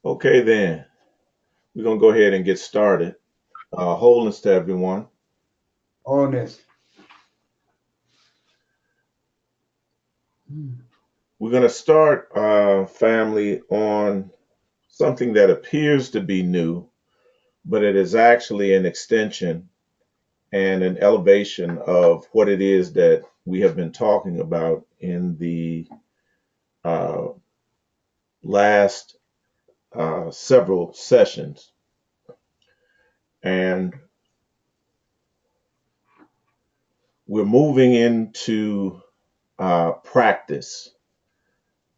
Okay, then we're gonna go ahead and get started. Wholeness to everyone. Honest. Mm. We're gonna start, family, on something that appears to be new, but it is actually an extension and an elevation of what it is that we have been talking about in the uh, last several sessions. And we're moving into practice,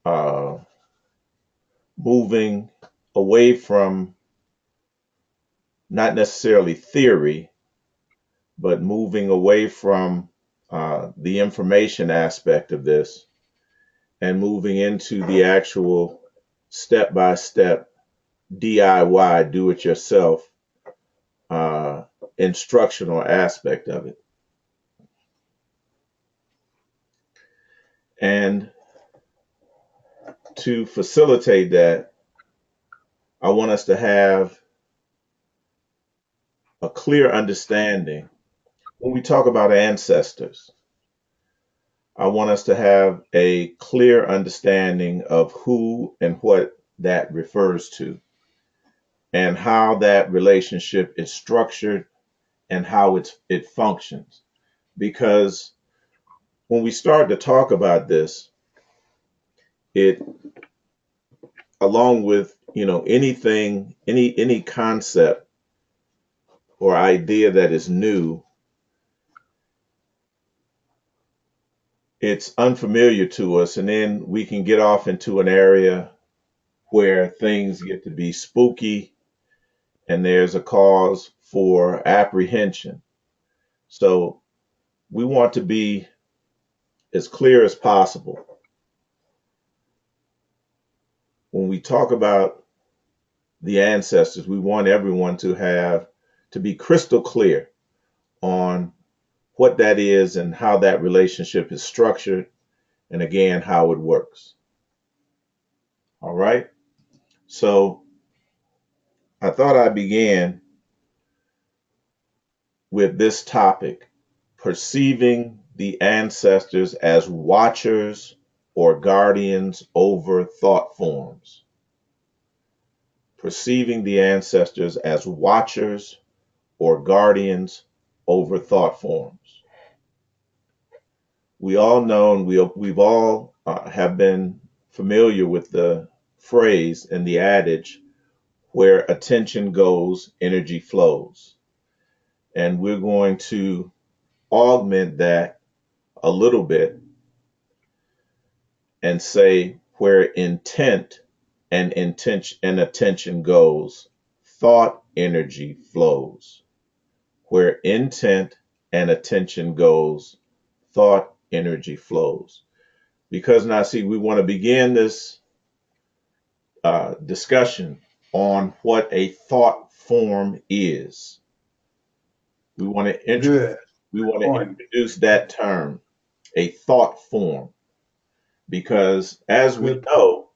uh, moving away from not necessarily theory, but moving away from the information aspect of this and moving into the actual step by step DIY, do it yourself uh, instructional aspect of it. And to facilitate that, I want us to have a clear understanding. When we talk about ancestors, I want us to have a clear understanding of who and what that refers to and how that relationship is structured and how it functions. Because when we start to talk about this, it along with anything, any concept or idea that is new, it's unfamiliar to us, and then we can get off into an area where things get to be spooky and there's a cause for apprehension. So we want to be as clear as possible when we talk about the ancestors. We want everyone to be crystal clear on what that is and how that relationship is structured, and again, how it works. All right. So I thought I'd begin with this topic: perceiving the ancestors as watchers or guardians over thought forms. Perceiving the ancestors as watchers or guardians over thought forms. We all know, and we've all have been familiar with the phrase and the adage, where attention goes, energy flows. And we're going to augment that a little bit and say, where intent and intention and attention goes, thought energy flows. Where intent and attention goes, thought energy flows. Because now, see, we want to begin this discussion on what a thought form is. We want to Good point. introduce that term, a thought form, because as we Good point. know,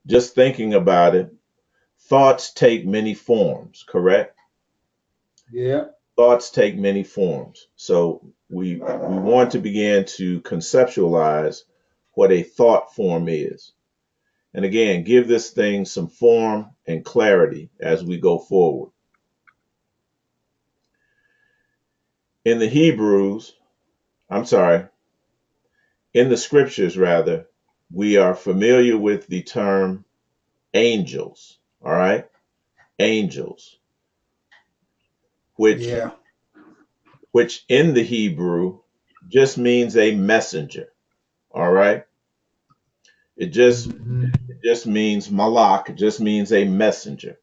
just thinking about it, thoughts take many forms, correct? Yeah. Thoughts take many forms. So we want to begin to conceptualize what a thought form is. And again, give this thing some form and clarity as we go forward. In the Hebrews, I'm sorry, in the scriptures rather, we are familiar with the term angels, all right? Angels, which Yeah. in the Hebrew just means a messenger, all right? It just Hmm. it just means malak, it just means a messenger.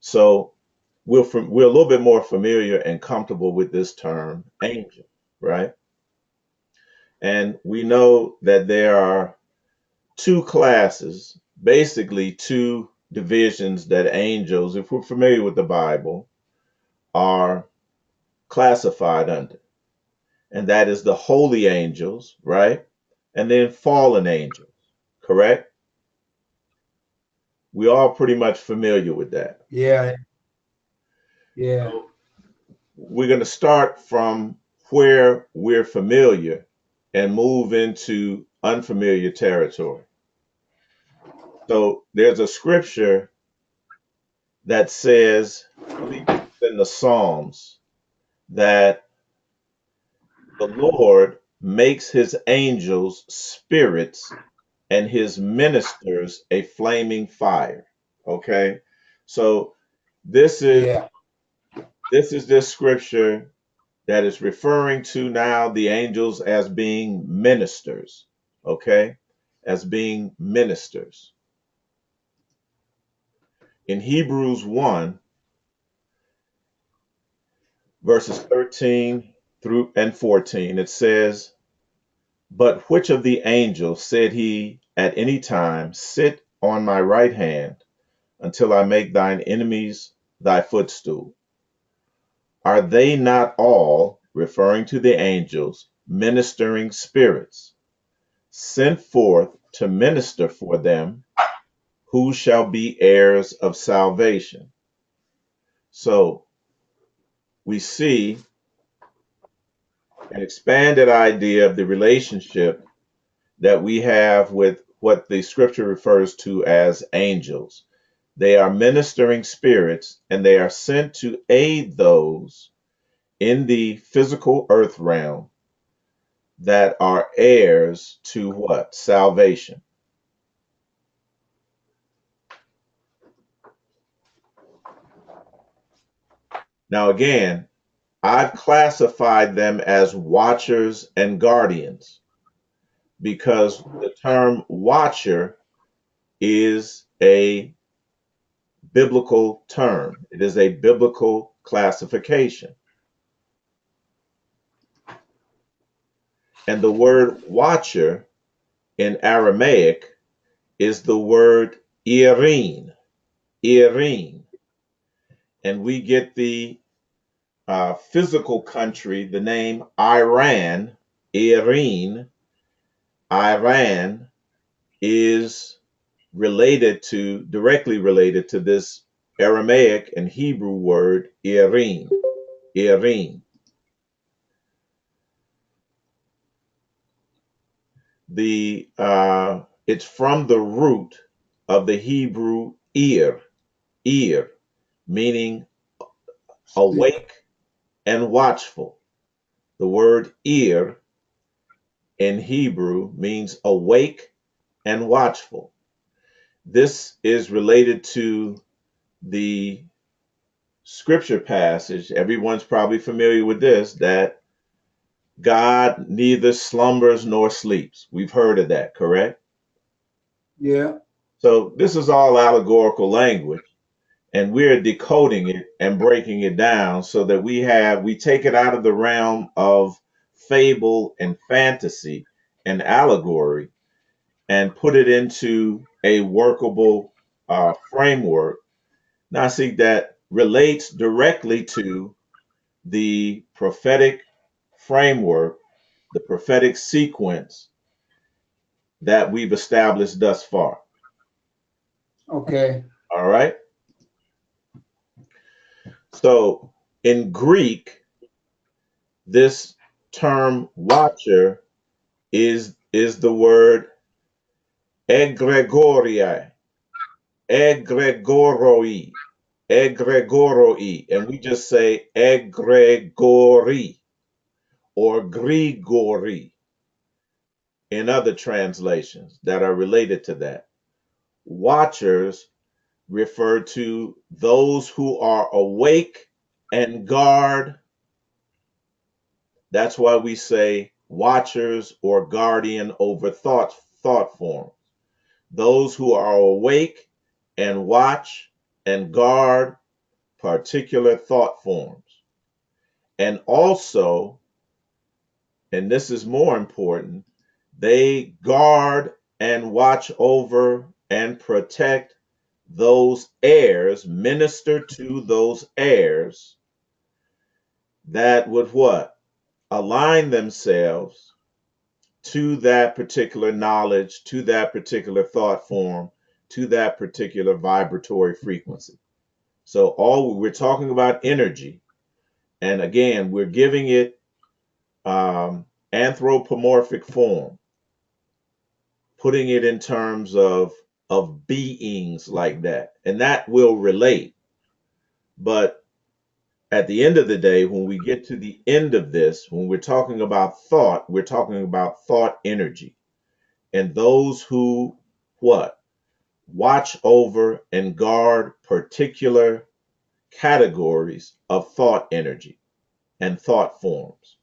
So we're a little bit more familiar and comfortable with this term angel, right? And we know that there are two classes, basically two divisions that angels, if we're familiar with the Bible, are classified under. And that is the holy angels, right? And then fallen angels, correct? We all pretty much familiar with that. Yeah. Yeah. So we're going to start from where we're familiar and move into unfamiliar territory. So there's a scripture that says, I believe it's in the Psalms, that the Lord makes his angels spirits and his ministers a flaming fire. Okay? So this is Yeah. this scripture that is referring to now the angels as being ministers. Okay? As being ministers. In Hebrews 1, verses 13 through and 14, it says, "But which of the angels said he at any time, sit on my right hand until I make thine enemies thy footstool? Are they not all," referring to the angels, "ministering spirits, sent forth to minister for them who shall be heirs of salvation?" So we see an expanded idea of the relationship that we have with what the scripture refers to as angels. They are ministering spirits and they are sent to aid those in the physical earth realm that are heirs to what? Salvation. Now, again, I've classified them as watchers and guardians because the term watcher is a biblical term, it is a biblical classification. And the word watcher in Aramaic is the word irin, irin. And we get the physical country, the name Iran, Iran, Iran is directly related to this Aramaic and Hebrew word Irin, Irin. It's from the root of the Hebrew ear, meaning Sleep. awake and watchful. The word ear in Hebrew means awake and watchful. This is related to the scripture passage. Everyone's probably familiar with this, that God neither slumbers nor sleeps. We've heard of that, correct? Yeah. So this is all allegorical language, and we're decoding it and breaking it down so that we take it out of the realm of fable and fantasy and allegory and put it into a workable framework. Now, see, that relates directly to the prophetic framework, the prophetic sequence that we've established thus far. Okay. All right. So in Greek, this term watcher is the word egregoriai, egregoroi, egregoroi, and we just say egregori or grigori in other translations that are related to that. Watchers refer to those who are awake and guard. That's why we say watchers or guardian over thought forms. Those who are awake and watch and guard particular thought forms. And also, and this is more important, they guard and watch over and protect those heirs, minister to those heirs that would what? Align themselves to that particular knowledge, to that particular thought form to that particular vibratory frequency. So all we're talking about energy, and again, we're giving it anthropomorphic form, putting it in terms of beings like that, and that will relate. But at the end of the day, when we get to the end of this, when we're talking about thought, we're talking about thought energy. And those who what? Watch over and guard particular categories of thought energy and thought forms.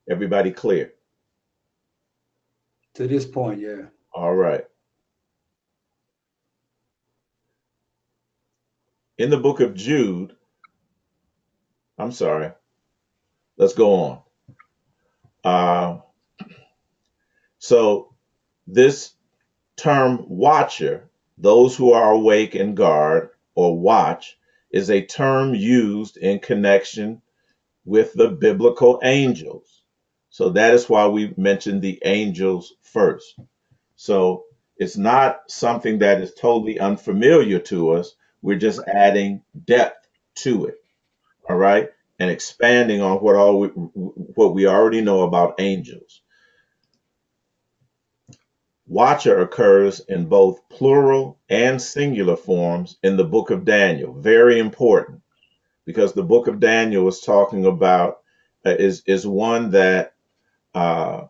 Everybody clear? To this point, yeah. All right. In the book of Jude, I'm sorry, let's go on. Uh, so this term watcher, those who are awake and guard or watch, is a term used in connection with the biblical angels. So that is why we mentioned the angels first. So it's not something that is totally unfamiliar to us. We're just adding depth to it. All right. And expanding on what we already know about angels. Watcher occurs in both plural and singular forms in the book of Daniel. Very important, because the book of Daniel is talking about is one that uh,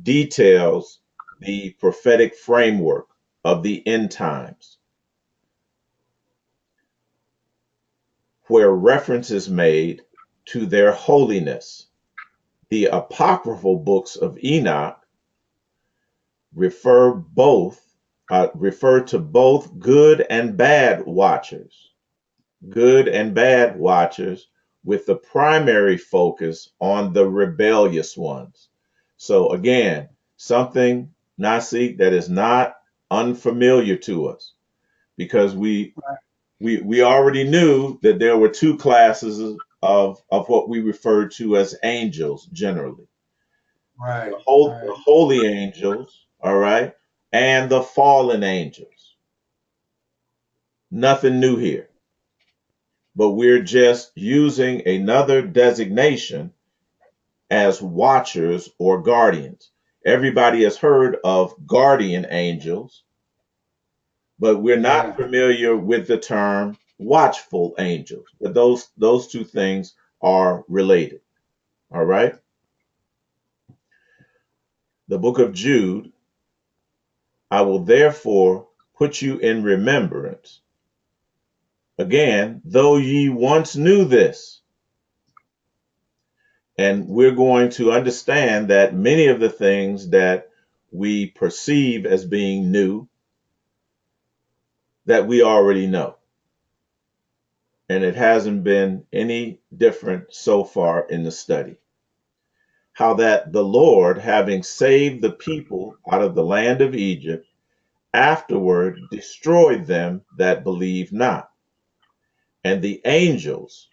details the prophetic framework of the end times, where reference is made to their holiness. The apocryphal books of Enoch refer to both good and bad watchers, with the primary focus on the rebellious ones. So again, something, Nasi, that is not unfamiliar to us, because we already knew that there were two classes of what we refer to as angels generally. Right, The right. holy angels, all right, and the fallen angels. Nothing new here, but we're just using another designation as watchers or guardians. Everybody has heard of guardian angels, but we're not Yeah. familiar with the term watchful angels. But those two things are related. All right. The book of Jude, I will therefore put you in remembrance. Again, though ye once knew this. And we're going to understand that many of the things that we perceive as being new, that we already know. And it hasn't been any different so far in the study. How that the Lord, having saved the people out of the land of Egypt, afterward destroyed them that believed not. And the angels,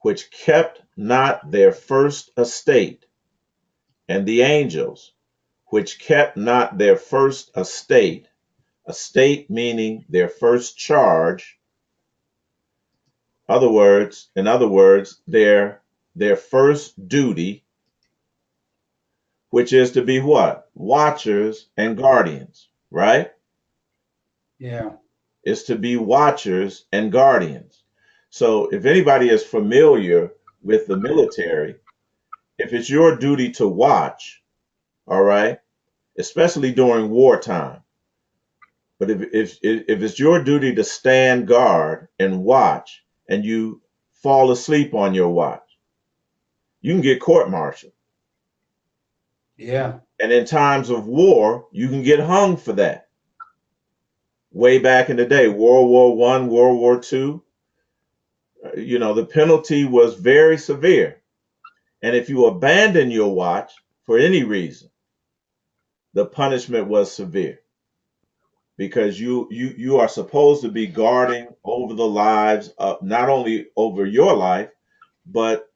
which kept not their first estate, and the angels, which kept not their first estate, estate meaning their first charge, in other words, their first duty, which is to be what? Watchers and guardians, right? Yeah. Is to be watchers and guardians. So if anybody is familiar with the military, if it's your duty to watch, all right, especially during wartime, but if it's your duty to stand guard and watch, and you fall asleep on your watch, you can get court-martialed. Yeah. And in times of war, you can get hung for that. Way back in the day, World War One, World War Two, the penalty was very severe. And if you abandon your watch for any reason, the punishment was severe, because you are supposed to be guarding over the lives of, not only over your life, but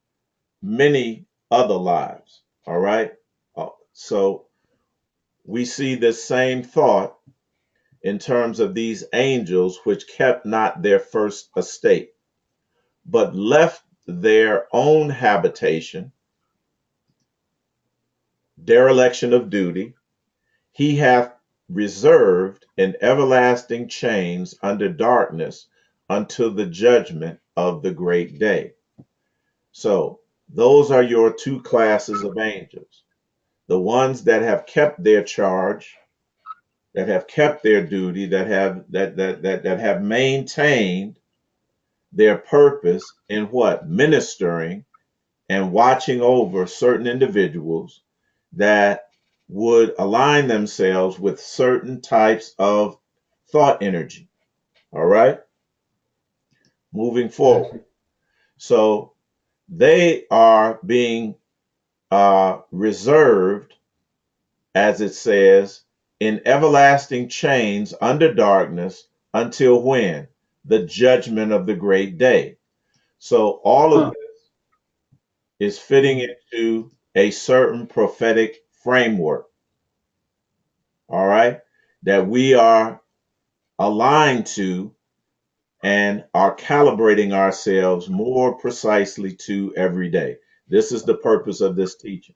many other lives. All right. So we see this same thought in terms of these angels which kept not their first estate, but left their own habitation, dereliction of duty, he hath reserved in everlasting chains under darkness until the judgment of the great day. So, those are your two classes of angels. The ones that have kept their charge, that have kept their duty, that have maintained their purpose in what? Ministering and watching over certain individuals that would align themselves with certain types of thought energy. All right, moving Got forward. So they are being reserved, as it says, in everlasting chains under darkness until when? The judgment of the great day. So all of you. this is fitting into a certain prophetic framework, all right, that we are aligned to and are calibrating ourselves more precisely to every day. This is the purpose of this teaching.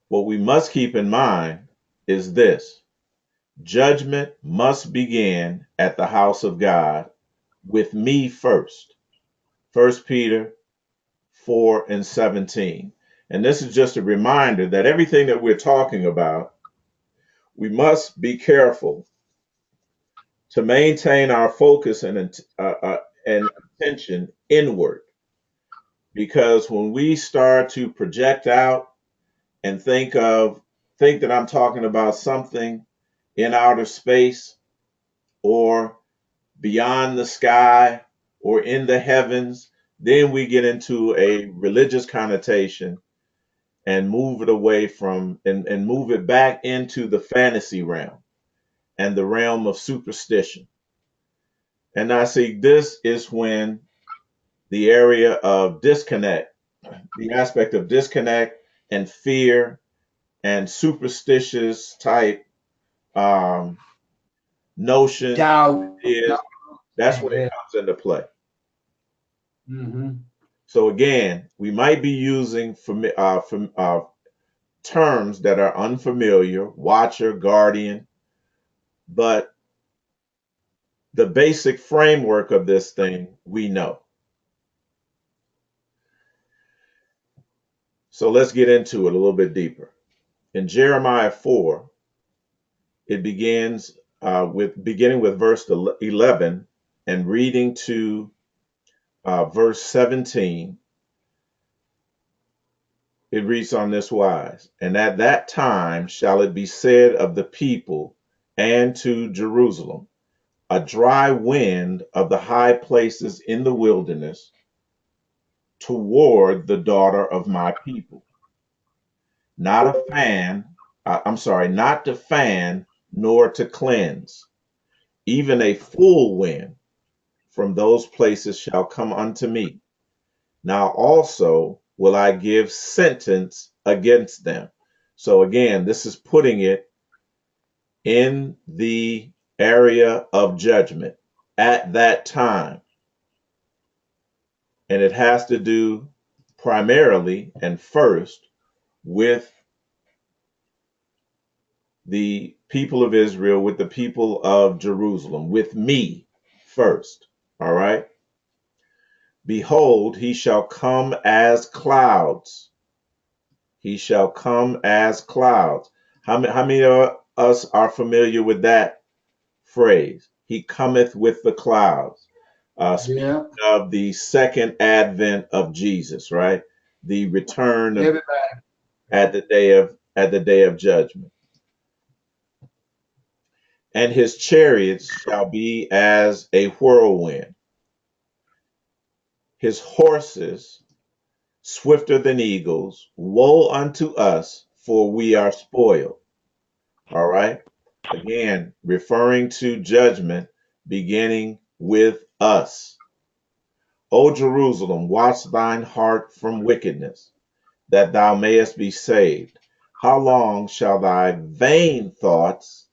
What we must keep in mind is this: judgment must begin at the house of God with me first. First Peter 4 and 17. And this is just a reminder that everything that we're talking about, we must be careful to maintain our focus and attention inward. Because when we start to project out and think that I'm talking about something in outer space or beyond the sky or in the heavens, then we get into a religious connotation and move it away from and move it back into the fantasy realm and the realm of superstition. And I see this is when the area of disconnect, the aspect of disconnect and fear and superstitious type um, notions, Doubt. ideas, that's when it Yeah. comes into play. Mm-hmm. So again, we might be using terms that are unfamiliar, watcher, guardian, but the basic framework of this thing we know. So let's get into it a little bit deeper. In Jeremiah 4, it begins with beginning with verse 11 and reading to verse 17. It reads on this wise: And at that time shall it be said of the people and to Jerusalem, a dry wind of the high places in the wilderness toward the daughter of my people. Not a fan, I'm sorry, not to fan nor to cleanse, even a full wind from those places shall come unto me. Now also will I give sentence against them. So again, this is putting it in the area of judgment at that time. And it has to do primarily and first with the people of Israel, with the people of Jerusalem, with me first. All right. Behold, he shall come as clouds. He shall come as clouds. How many of us are familiar with that phrase? He cometh with the clouds. Speaking Yeah. of the second advent of Jesus, right? The return of Everybody. at the day of judgment. And his chariots shall be as a whirlwind, his horses swifter than eagles. Woe unto us, for we are spoiled. All right. Again, referring to judgment beginning with us. O Jerusalem, watch thine heart from wickedness, that thou mayest be saved. How long shall thy vain thoughts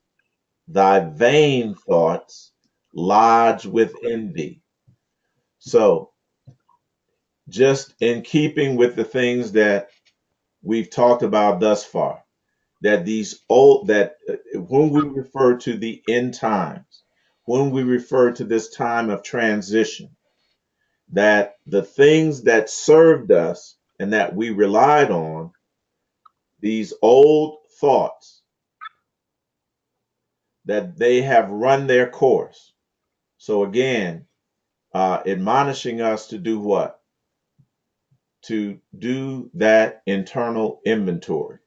lodge within thee? So, just in keeping with the things that we've talked about thus far, when we refer to the end times, when we refer to this time of transition, that the things that served us and that we relied on, these old thoughts, that they have run their course. So again, admonishing us to do what? To do that internal inventory.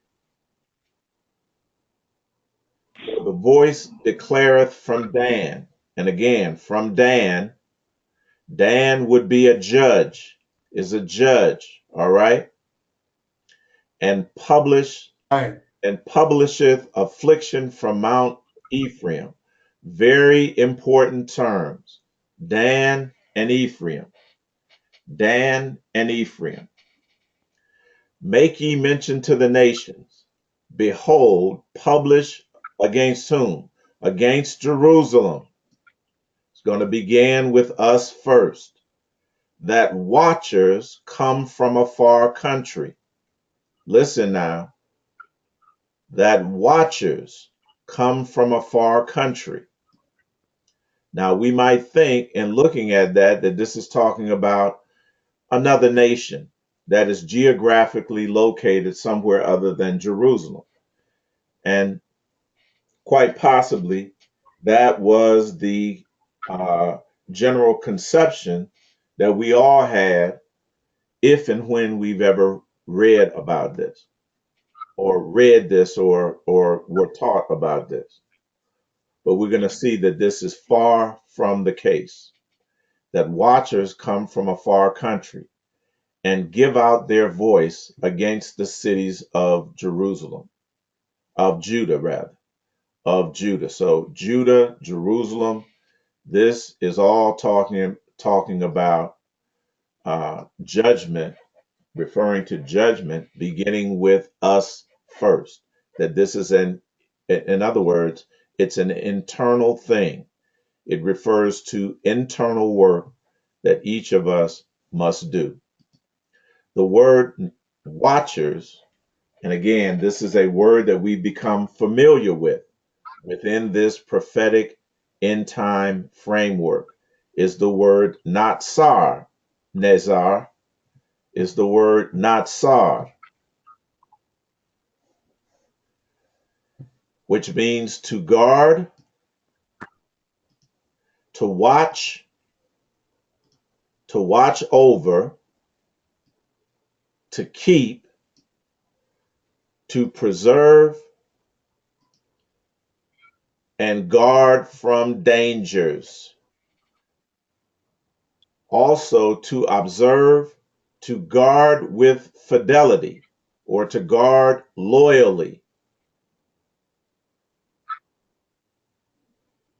For the voice declareth from Dan, and again, from Dan, Dan would be a judge, is a judge, all right? And Right. publisheth affliction from Mount Ephraim. Very important terms. Dan and Ephraim. Dan and Ephraim. Make ye mention to the nations. Behold, publish against whom? Against Jerusalem. It's going to begin with us first. That watchers come from a far country. Listen now. That watchers come from a far country. Now, we might think in looking at that, that this is talking about another nation that is geographically located somewhere other than Jerusalem. And quite possibly that was the uh, general conception that we all had if and when we've ever read about this or were taught about this. But we're going to see that this is far from the case, that watchers come from a far country and give out their voice against the cities of Jerusalem, of Judah, rather, of Judah. So Judah, Jerusalem, this is all talking about judgment, referring to judgment beginning with us first. That this is in other words, it's an internal thing. It refers to internal work that each of us must do. The word watchers, and again, this is a word that we become familiar with within this prophetic end time framework, is the word natsar. Nezar is the word natsar, which means to guard, to watch over, to keep, to preserve, and guard from dangers. Also, to observe, to guard with fidelity, or to guard loyally.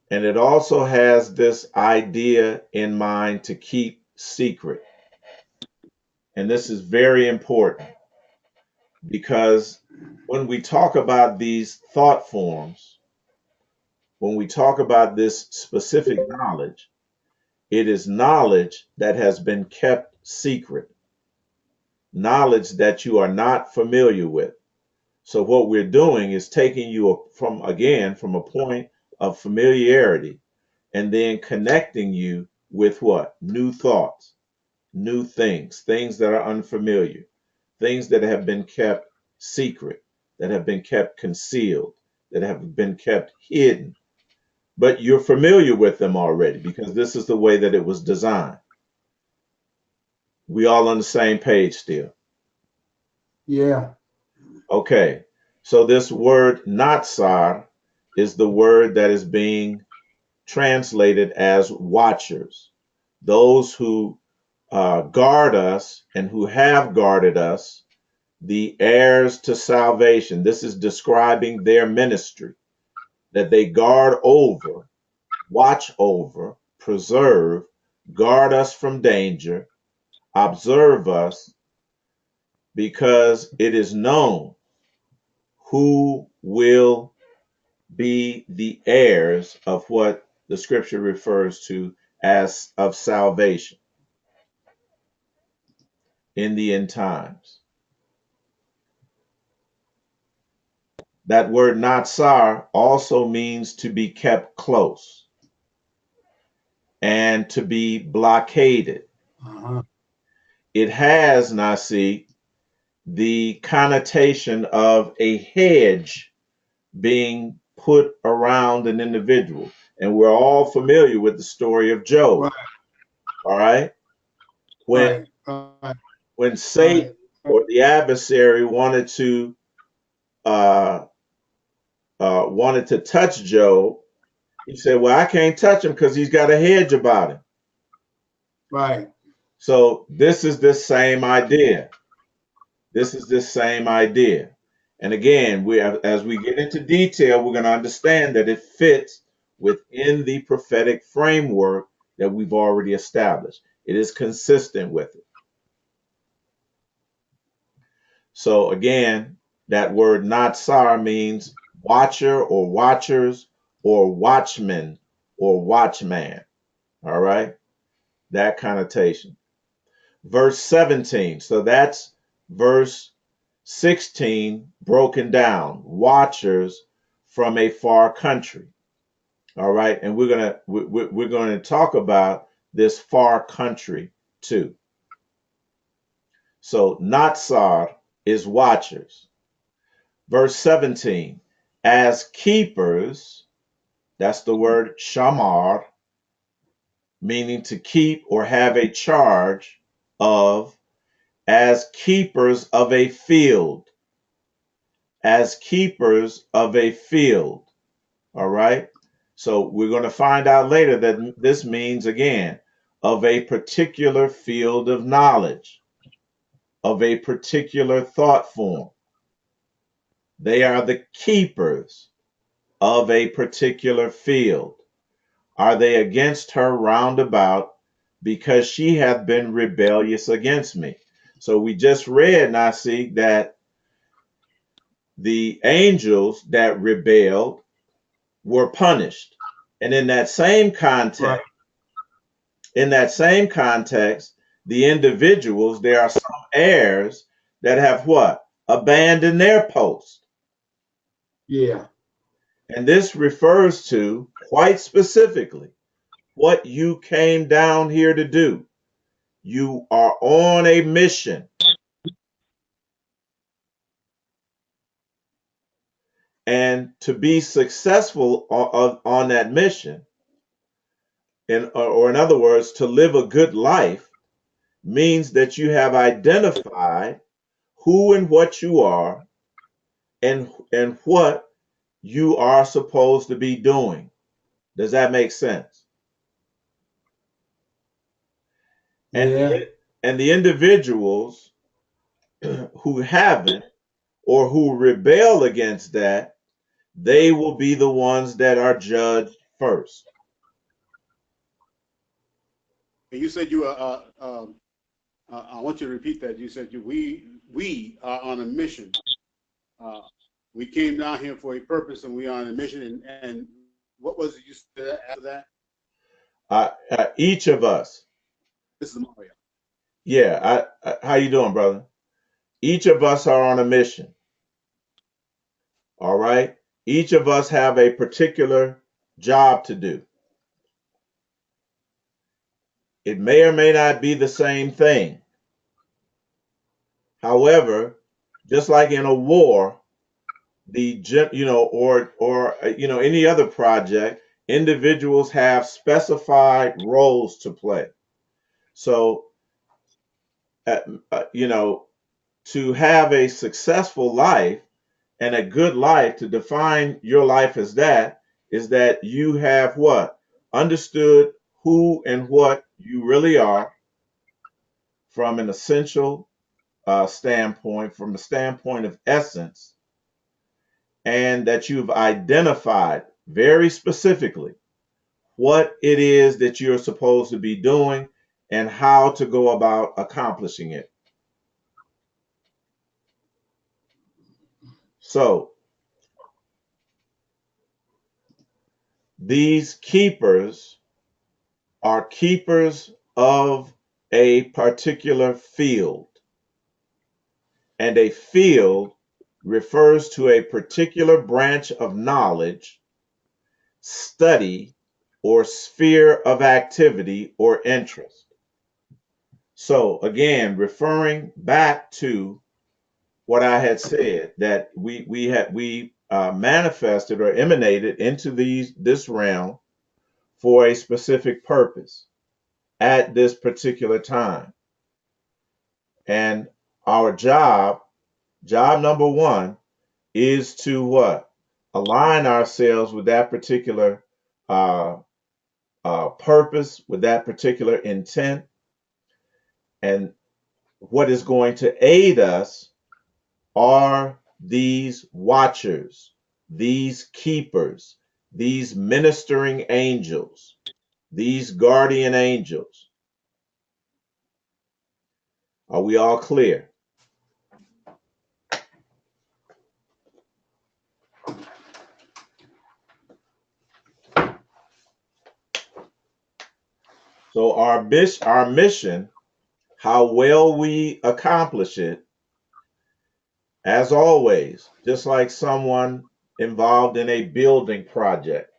And it also has this idea in mind to keep secret. And this is very important because when we talk about these thought forms, when we talk about this specific knowledge, it is knowledge that has been kept secret, knowledge that you are not familiar with. So what we're doing is taking you from a point of familiarity and then connecting you with what? New thoughts, new things that are unfamiliar, things that have been kept secret, that have been kept concealed, that have been kept hidden. But you're familiar with them already because this is the way that it was designed. We all on the same page still. Yeah. Okay. So this word natsar is the word that is being translated as watchers, those who guard us and who have guarded us, the heirs to salvation. This is describing their ministry, that they guard over, watch over, preserve, guard us from danger, observe us, because it is known who will be the heirs of what the scripture refers to as of salvation in the end times. That word natsar also means to be kept close and to be blockaded. Uh-huh. It has, Nasi, the connotation of a hedge being put around an individual. And we're all familiar with the story of Job. Right, All right. When right, right, when right, Satan or the adversary uh, wanted to touch Job, he said, "Well, I can't touch him because he's got a hedge about him." right. So this is the same idea. This is the same idea. And again, as we get into detail, we're going to understand that it fits within the prophetic framework that we've already established. It is consistent with it. So again, that word natsar means watcher or watchers or watchman or watchman. All right, that connotation. Verse 17. So that's verse 16 broken down. Watchers from a far country. All right, and we're gonna talk about this far country too. So natsar is watchers. Verse 17, as keepers, that's the word shamar, meaning to keep or have a charge of, as keepers of a field, as keepers of a field. All right. So we're going to find out later that this means, again, of a particular field of knowledge, of a particular thought form. They are the keepers of a particular field. Are they against her round about, because she hath been rebellious against me? So we just read, Nasi, that the angels that rebelled were punished. And Right. in that same context, the individuals, there are some heirs that have what? Abandoned their post. Yeah. And this refers to quite specifically what you came down here to do. You are on a mission, and to be successful on that mission, or in other words, to live a good life, means that you have identified who and what you are, and what you are supposed to be doing. Does that make sense? And Yeah. the individuals who haven't, or who rebel against that, they will be the ones that are judged first. And you said you I want you to repeat that. You said we are on a mission. Uh, we came down here for a purpose, and we are on a mission. And what was it you said after that? Each of us, This is Mario. yeah. How you doing, brother? Each of us are on a mission. All right. Each of us have a particular job to do. It may or may not be the same thing. However, just like in a war, any other project, individuals have specified roles to play. So, uh, uh, you know, to have a successful life and a good life, to define your life as that, is that you have what? Understood who and what you really are from an essential standpoint, from the standpoint of essence, and that you've identified very specifically what it is that you're supposed to be doing and how to go about accomplishing it. So, these keepers are keepers of a particular field, and a field refers to a particular branch of knowledge, study, or sphere of activity or interest. So again, referring back to what I had said, that we manifested or emanated into this realm for a specific purpose at this particular time. And our job number one, is to what? Align ourselves with that particular uh, purpose, with that particular intent, and what is going to aid us are these watchers, these keepers, these ministering angels, these guardian angels. Are we all clear? So our mission, how well we accomplish it, as always, just like someone involved in a building project,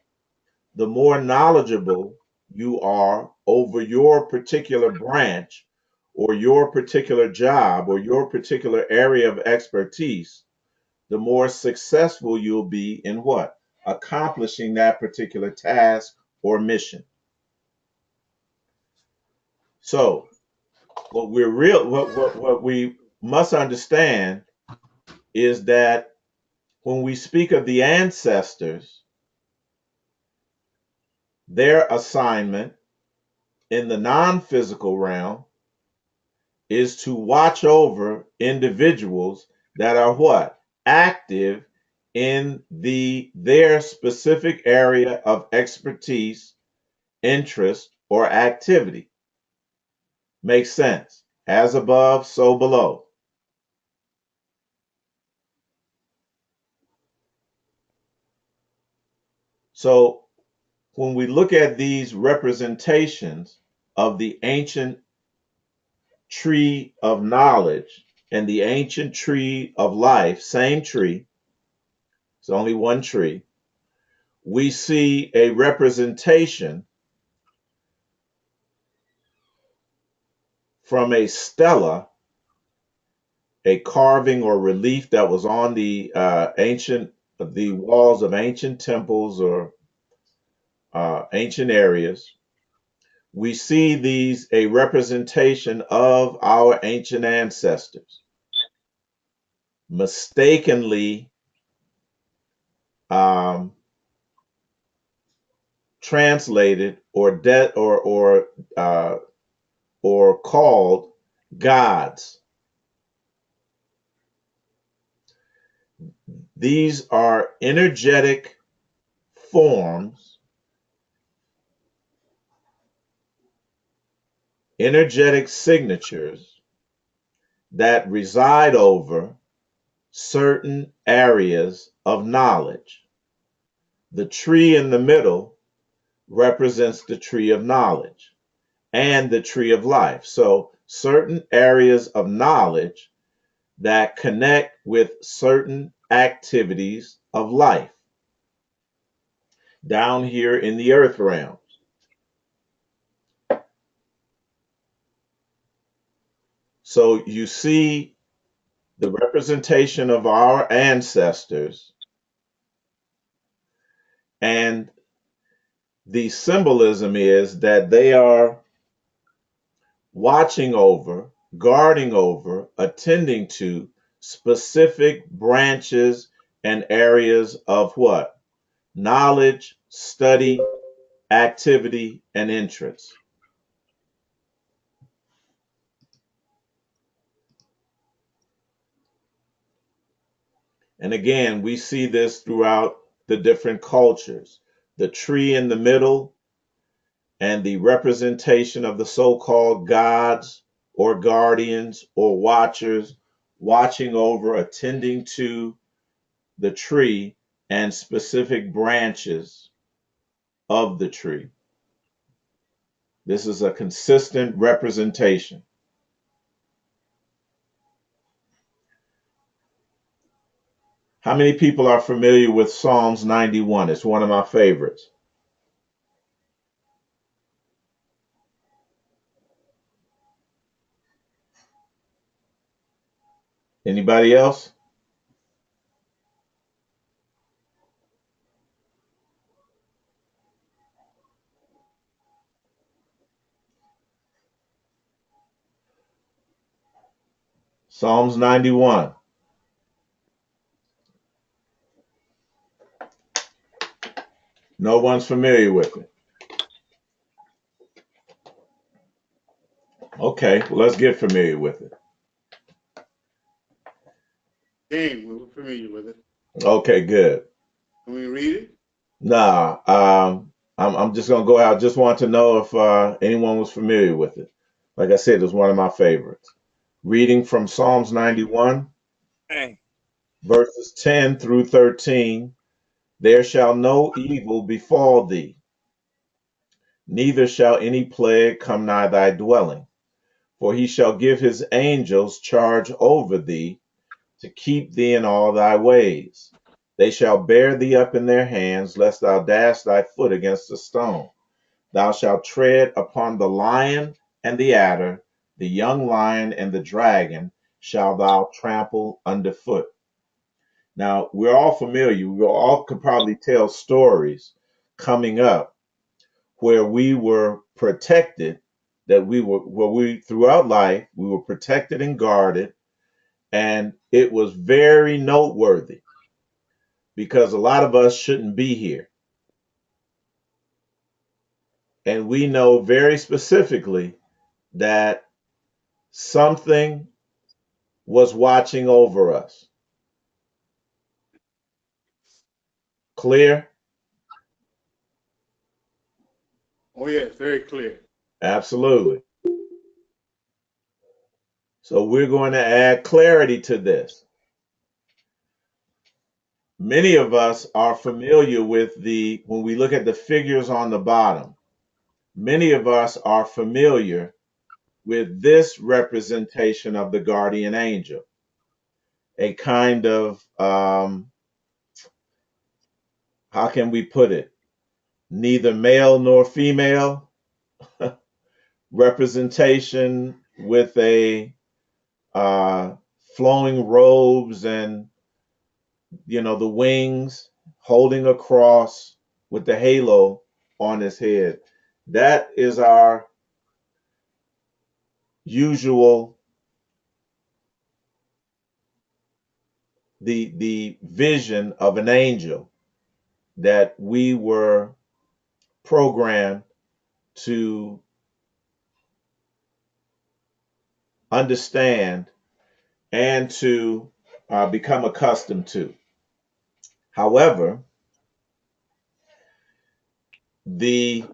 the more knowledgeable you are over your particular branch or your particular job or your particular area of expertise, the more successful you'll be in what? Accomplishing that particular task or mission. So what we must understand is that when we speak of the ancestors, their assignment in the non-physical realm is to watch over individuals that are what? Active in their specific area of expertise, interest, or activity. Makes sense. As above, so below. So when we look at these representations of the ancient tree of knowledge and the ancient tree of life, same tree, it's only one tree, we see a representation from a stela, a carving or relief that was on the walls of ancient temples or ancient areas. We see these a representation of our ancient ancestors, mistakenly um, translated or called gods. These are energetic forms, energetic signatures that reside over certain areas of knowledge. The tree in the middle represents the tree of knowledge and the tree of life. So certain areas of knowledge that connect with certain activities of life down here in the earth realms. So you see the representation of our ancestors, and the symbolism is that they are watching over, guarding over, attending to specific branches and areas of what? Knowledge, study, activity, and interest. And again, we see this throughout the different cultures. The tree in the middle and the representation of the so-called gods or guardians or watchers watching over, attending to the tree and specific branches of the tree. This is a consistent representation. How many people are familiar with Psalms 91? It's one of my favorites. Anybody else? Psalms 91. No one's familiar with it. Okay, well, let's get familiar with it. Game, we're familiar with it. Okay, good. Can we read it? Nah, I'm just gonna go out. Just want to know if anyone was familiar with it. Like I said, it's one of my favorites. Reading from Psalms 91, Hey. verses 10 through 13. There shall no evil befall thee, neither shall any plague come nigh thy dwelling. For he shall give his angels charge over thee to keep thee in all thy ways. They shall bear thee up in their hands, lest thou dash thy foot against a stone. Thou shalt tread upon the lion and the adder, the young lion and the dragon shall thou trample underfoot. Now, we're all familiar. We all could probably tell stories coming up where we were protected, that we throughout life, we were protected and guarded. And it was very noteworthy because a lot of us shouldn't be here. And we know very specifically that something was watching over us. Clear? Oh, yes, very clear. Absolutely. So we're going to add clarity to this. Many of us are familiar with when we look at the figures on the bottom, many of us are familiar with this representation of the guardian angel, a kind of, how can we put it? Neither male nor female representation with a flowing robes and the wings, holding a cross with the halo on his head. That is our usual, the vision of an angel that we were programmed to understand and to become accustomed to. However, the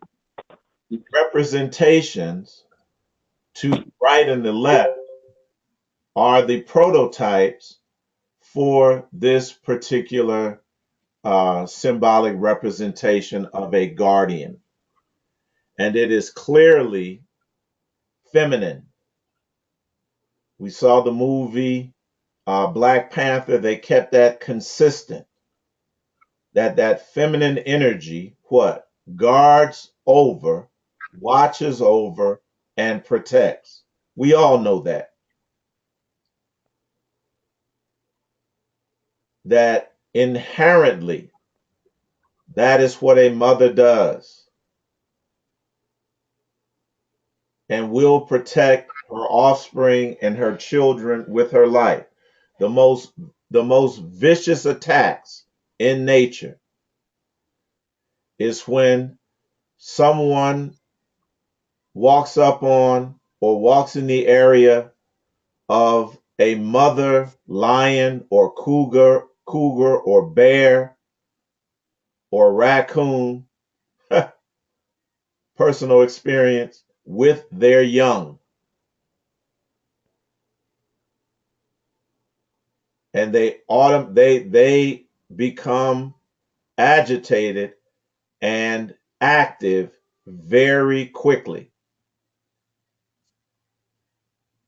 representations to the right and the left are the prototypes for this particular symbolic representation of a guardian. And it is clearly feminine. We saw the movie Black Panther. They kept that consistent. That feminine energy, what? Guards over, watches over, and protects. We all know that. That inherently, that is what a mother does and will protect her offspring and her children with her life. The most vicious attacks in nature is when someone walks up on or walks in the area of a mother lion or cougar or bear or raccoon, personal experience, with their young. And they become agitated and active very quickly.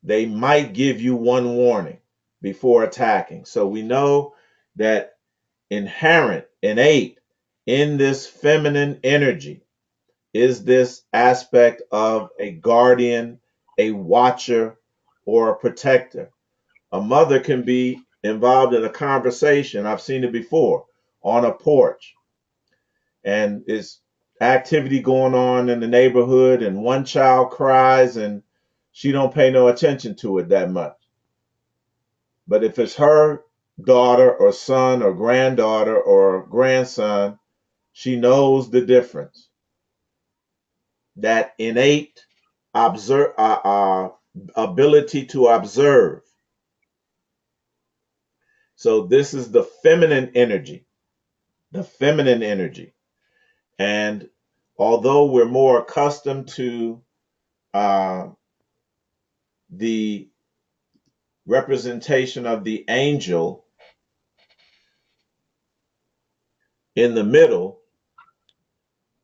They might give you one warning before attacking. So we know that inherent, innate in this feminine energy is this aspect of a guardian, a watcher, or a protector. A mother can be involved in a conversation, I've seen it before, on a porch, and it's activity going on in the neighborhood, and one child cries and she don't pay no attention to it that much. But if it's her daughter or son or granddaughter or grandson, she knows the difference. That innate ability to observe. So this is the feminine energy, the feminine energy. And although we're more accustomed to the representation of the angel in the middle,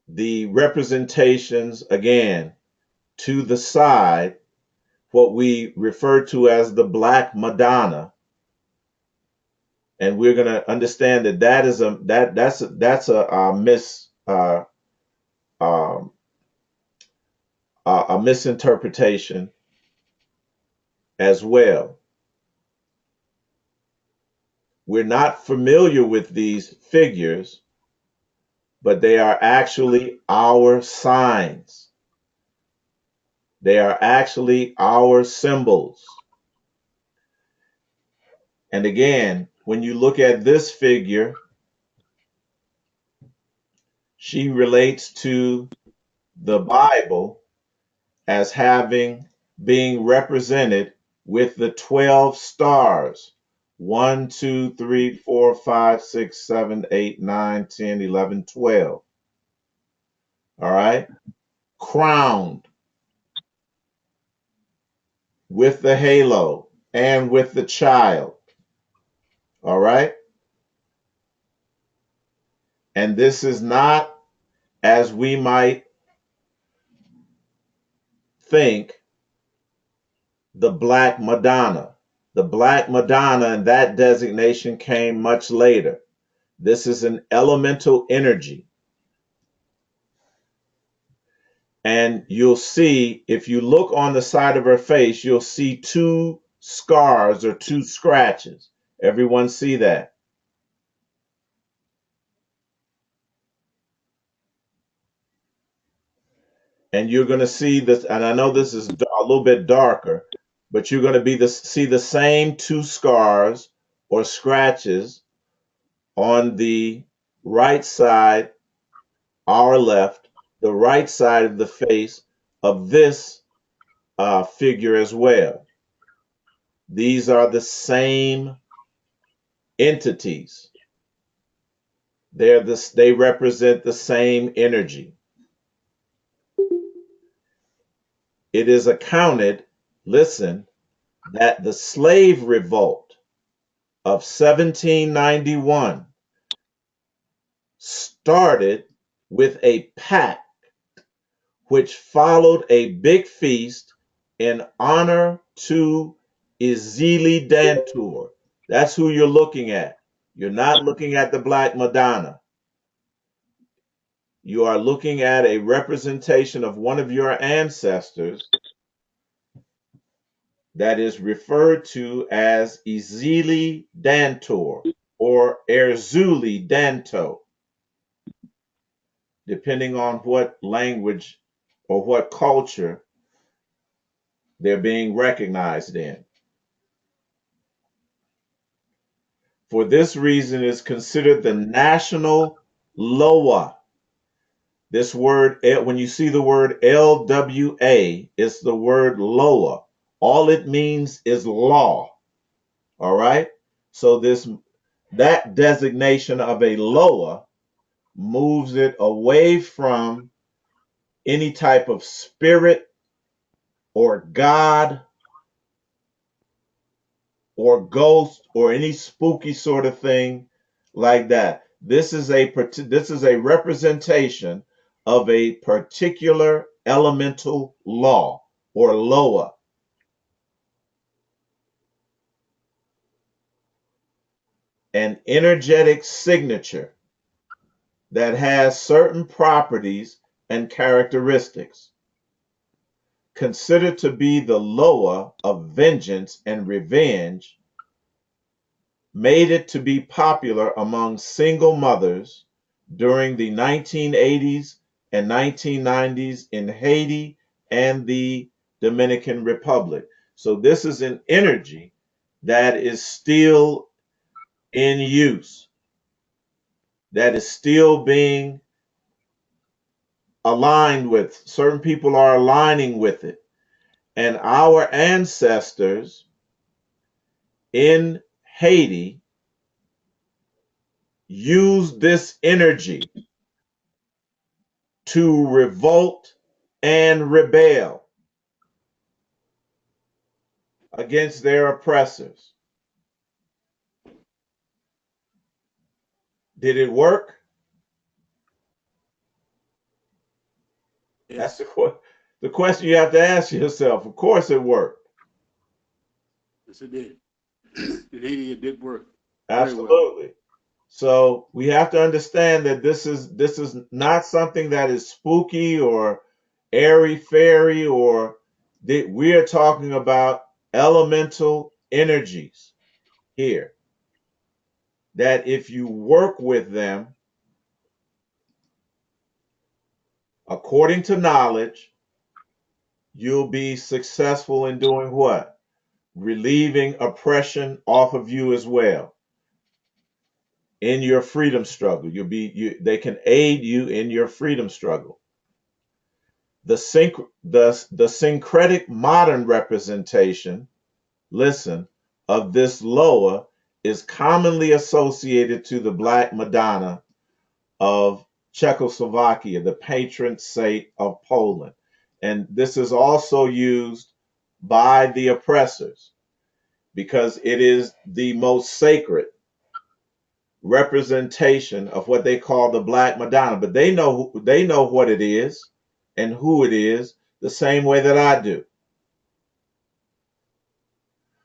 the representations again to the side, what we refer to as the Black Madonna, and we're going to understand that that's um, a misinterpretation as well. We're not familiar with these figures, but they are actually our signs. They are actually our symbols. And again, when you look at this figure, she relates to the Bible as being represented with the 12 stars: 1, 2, 3, 4, 5, 6, 7, 8, 9, 10, 11, 12. All right. Crowned with the halo and with the child. All right. And this is not, as we might think, the Black Madonna. The Black Madonna and that designation came much later. This is an elemental energy. And you'll see, if you look on the side of her face, you'll see two scars or two scratches. Everyone see that? And you're going to see this, and I know this is a little bit darker, but you're going to see the same two scars or scratches on the right side, our left, the right side of the face of this figure as well. These are the same entities. They represent the same energy. It is accounted, listen, that the slave revolt of 1791 started with a pact which followed a big feast in honor to Izili Dantur. That's who you're looking at. You're not looking at the Black Madonna. You are looking at a representation of one of your ancestors that is referred to as Izili Dantor or Erzuli Danto, depending on what language or what culture they're being recognized in. For this reason, it is considered the national Loa. This word, when you see the word LWA, it's the word Loa. All it means is law. All right. So that designation of a Loa moves it away from any type of spirit or God or ghost or any spooky sort of thing like that. This is a representation of a particular elemental law or loa. An energetic signature that has certain properties and characteristics, considered to be the loa of vengeance and revenge, made it to be popular among single mothers during the 1980s and 1990s in Haiti and the Dominican Republic. So this is an energy that is still in use, that is still being aligned with. Certain people are aligning with it. And our ancestors in Haiti used this energy to revolt and rebel against their oppressors. Did it work? That's Yes. the question you have to ask yourself. Of course it worked. Yes, it did. In Haiti, it did work very well. Absolutely. So we have to understand that this is not something that is spooky or airy fairy, or that we are talking about elemental energies here, that if you work with them according to knowledge, you'll be successful in doing what? Relieving oppression off of you as well in your freedom struggle. They can aid you in your freedom struggle. The syncretic modern representation, listen, of this loa is commonly associated to the Black Madonna of Czechoslovakia, the patron saint of Poland. And this is also used by the oppressors because it is the most sacred representation of what they call the Black Madonna. But they know what it is and who it is the same way that I do.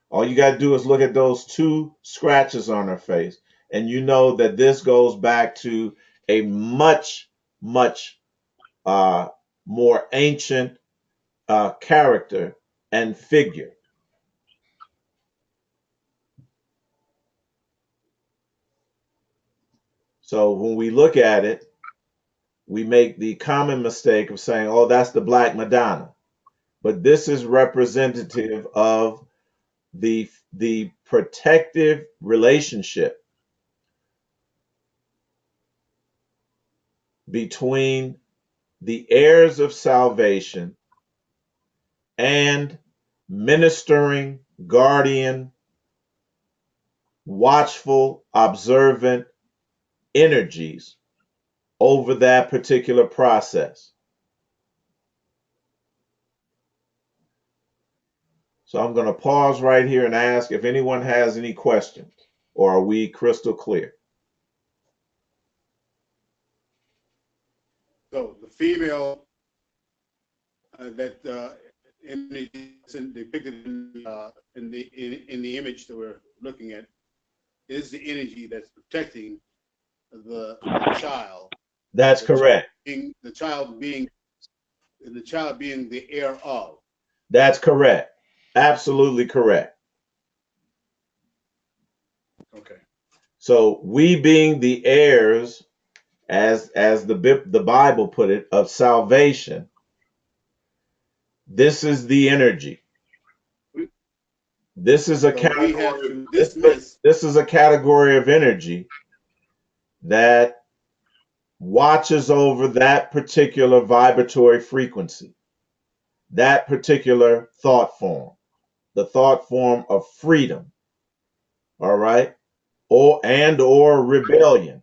All you got to do is look at those two scratches on her face, and you know that this goes back to a much, much uh, more ancient character and figure. So when we look at it, we make the common mistake of saying, oh, that's the Black Madonna. But this is representative of the protective relationship between the heirs of salvation and ministering, guardian, watchful, observant energies over that particular process. So I'm going to pause right here and ask if anyone has any questions, or are we crystal clear? So the female that depicted in the image that we're looking at is the energy that's protecting the child. That's The child correct. being the child being the heir of. That's correct. Absolutely correct. Okay. So we being the heirs, as the Bible put it, of salvation, this is the energy. This is a So we have category. to This, dismiss. this is a category of energy that watches over that particular vibratory frequency, that particular thought form, the thought form of freedom. All right, or rebellion.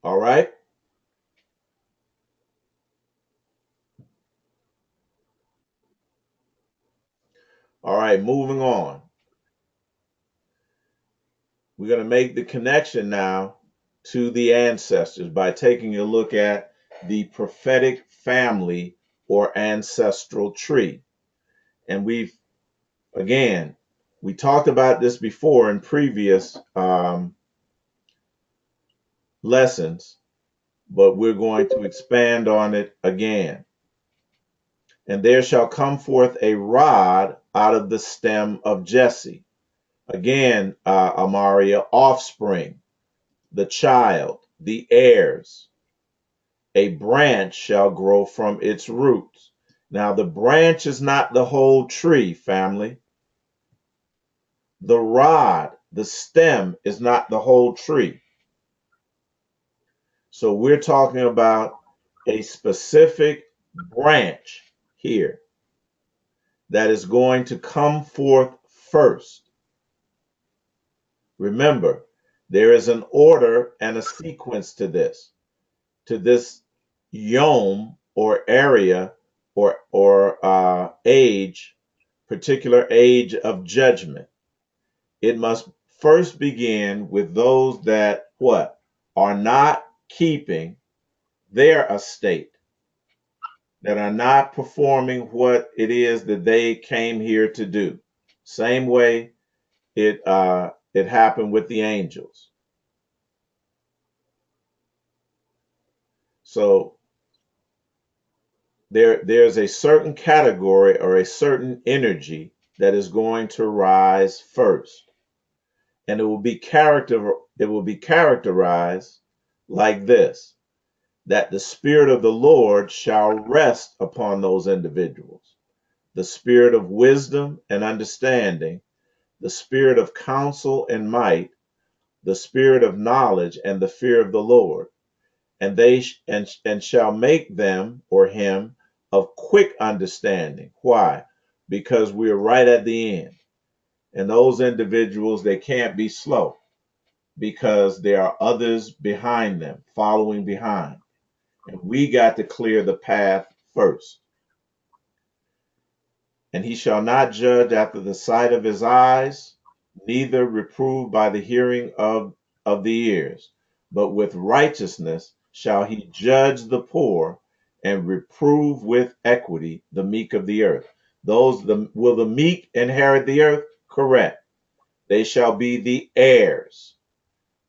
All right. All right. Moving on. We're going to make the connection now to the ancestors by taking a look at the prophetic family or ancestral tree. And again, we talked about this before in previous lessons, but we're going to expand on it again. And there shall come forth a rod out of the stem of Jesse. Again, Amaria, offspring, the child, the heirs. A branch shall grow from its roots. Now, the branch is not the whole tree, family. The rod, the stem, is not the whole tree. So we're talking about a specific branch here that is going to come forth first. Remember, there is an order and a sequence to this yom or area or age, particular age of judgment. It must first begin with those that what? Are not keeping their estate, that are not performing what it is that they came here to do. Same way it happened with the angels. So there's a certain category or a certain energy that is going to rise first, and it will be characterized like this: that the Spirit of the Lord shall rest upon those individuals, the spirit of wisdom and understanding, the spirit of counsel and might, the spirit of knowledge and the fear of the Lord. And they and shall make them or him of quick understanding. Why? Because we're right at the end. And those individuals, they can't be slow because there are others behind them, following behind. And we got to clear the path first. And he shall not judge after the sight of his eyes, neither reprove by the hearing of the ears, but with righteousness shall he judge the poor and reprove with equity the meek of the earth. Will the meek inherit the earth? Correct. They shall be the heirs.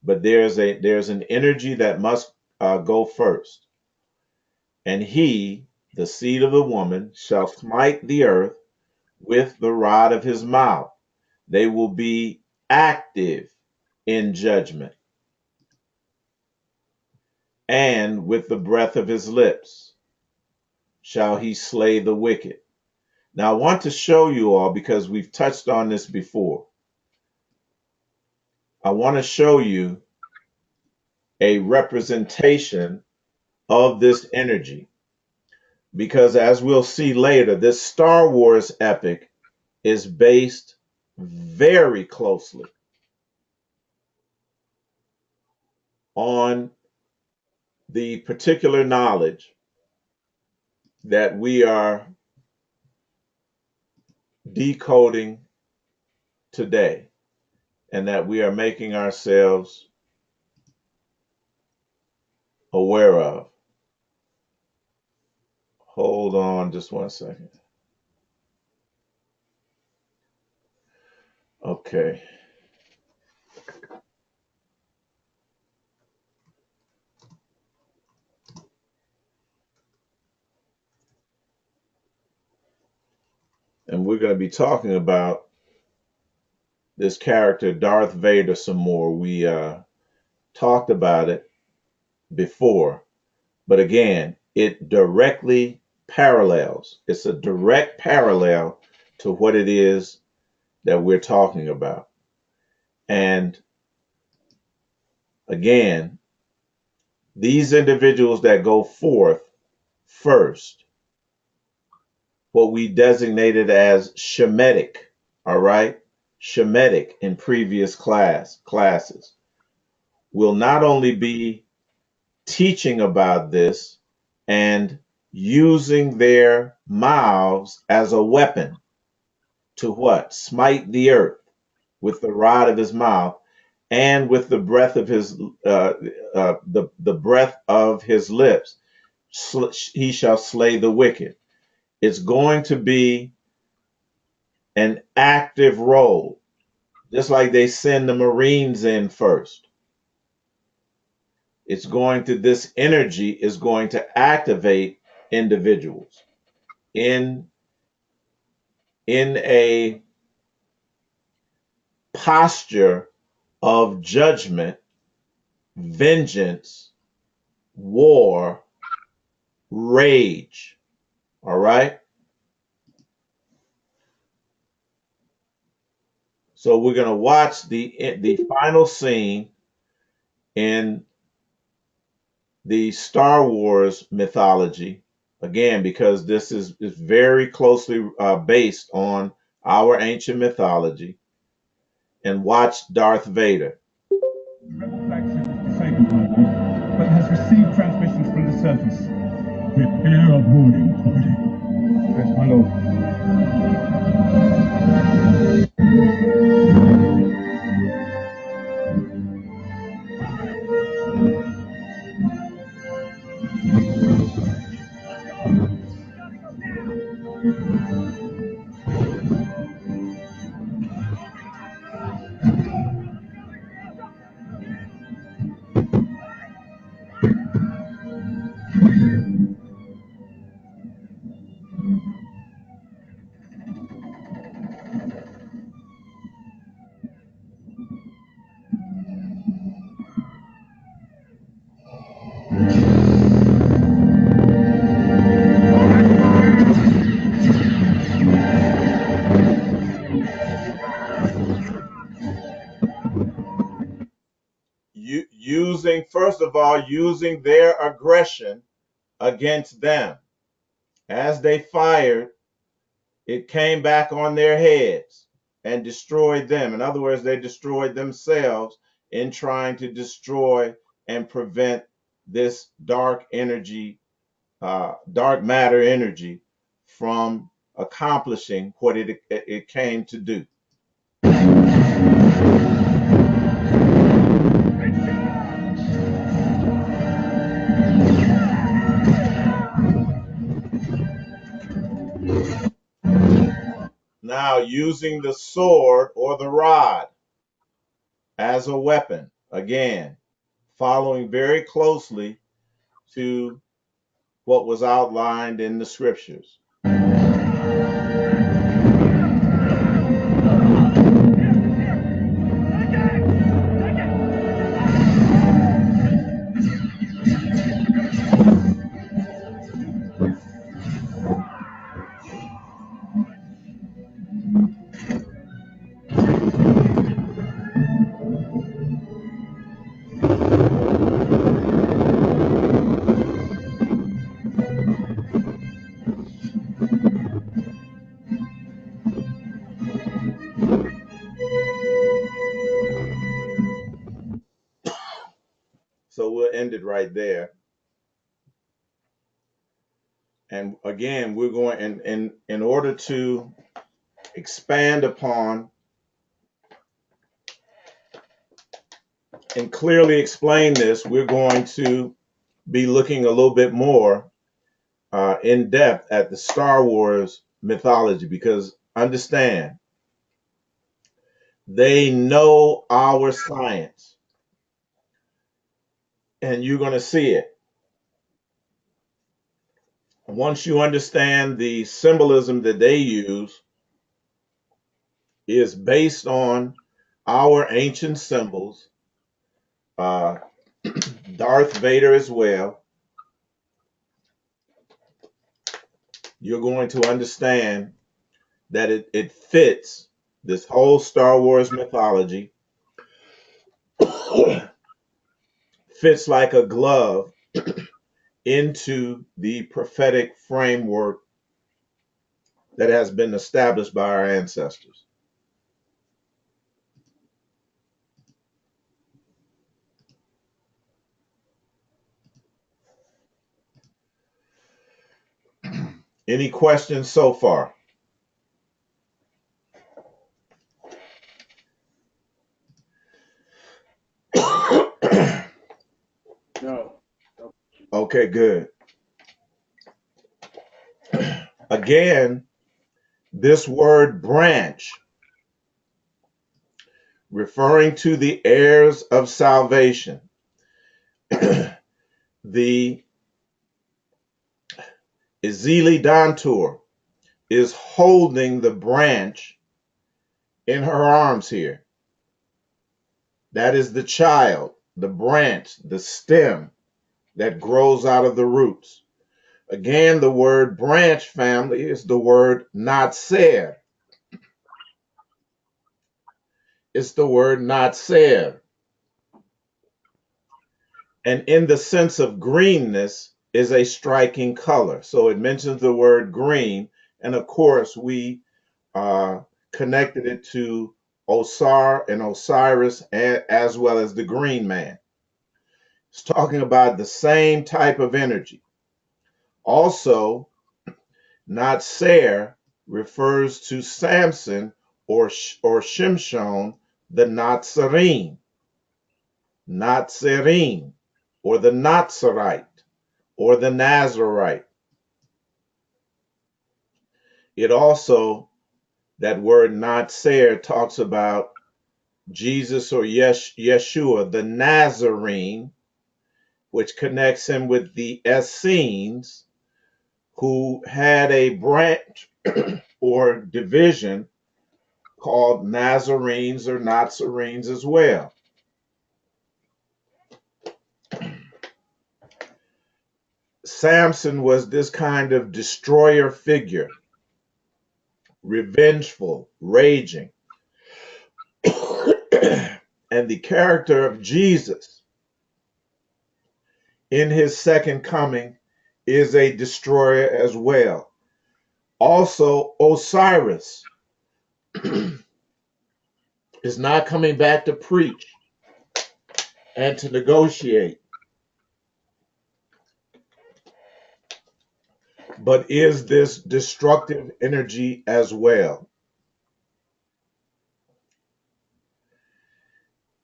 But there's an energy that must go first. And he, the seed of the woman, shall smite the earth with the rod of his mouth. They will be active in judgment. And with the breath of his lips shall he slay the wicked. Now, I want to show you all, because we've touched on this before. I want to show you a representation of this energy, because as we'll see later, this Star Wars epic is based very closely on the particular knowledge that we are decoding today and that we are making ourselves aware of. Hold on just one second. Okay. And we're going to be talking about this character, Darth Vader, some more. We talked about it before, but again, it directly parallels. It's a direct parallel to what it is that we're talking about. And again, these individuals that go forth first, what we designated as Shemitic, all right? Shemitic in previous classes, will not only be teaching about this and using their mouths as a weapon to what? Smite the earth with the rod of his mouth, and with the breath of his the breath of his lips, he shall slay the wicked. It's going to be an active role, just like they send the Marines in first. This energy is going to activate individuals in a posture of judgment, vengeance, war, rage. All right. So we're going to watch the final scene in the Star Wars mythology again, because this is very closely based on our ancient mythology, and watch Darth Vader. The rebel flagship is disabled right now, but has received transmissions from the surface. Prepare a boarding party. Yes, my lord. First of all, using their aggression against them. As they fired, it came back on their heads and destroyed them. In other words, they destroyed themselves in trying to destroy and prevent this dark energy, dark matter energy, from accomplishing what it came to do. Now, using the sword or the rod as a weapon, again, following very closely to what was outlined in the scriptures. So we'll end it right there. And again, we're going in order to expand upon and clearly explain this, we're going to be looking a little bit more in depth at the Star Wars mythology, because understand, they know our science, and you're going to see it. Once you understand the symbolism that they use is based on our ancient symbols, uh, Darth Vader as well, you're going to understand that it fits this whole Star Wars mythology, fits like a glove into the prophetic framework that has been established by our ancestors. Any questions so far? Okay, good. Again, this word branch, referring to the heirs of salvation. The Ezeli Dantur is holding the branch in her arms here. That is the child, the branch, the stem that grows out of the roots. Again, the word branch, family, is the word natser. It's the word natser. And in the sense of greenness is a striking color. So it mentions the word green. And of course, we connected it to Osar and Osiris, as well as the green man. It's talking about the same type of energy. Also, Natser refers to Samson or Shimshon, the Nazarene, or the Nazarite, or the Nazarite. It also, that word Natser talks about Jesus or Yeshua, the Nazarene, which connects him with the Essenes, who had a branch or division called Nazarenes or Nazarenes as well. Samson was this kind of destroyer figure, revengeful, raging. And the character of Jesus in his second coming is a destroyer as well. Also, Osiris is not coming back to preach and to negotiate, but is this destructive energy as well.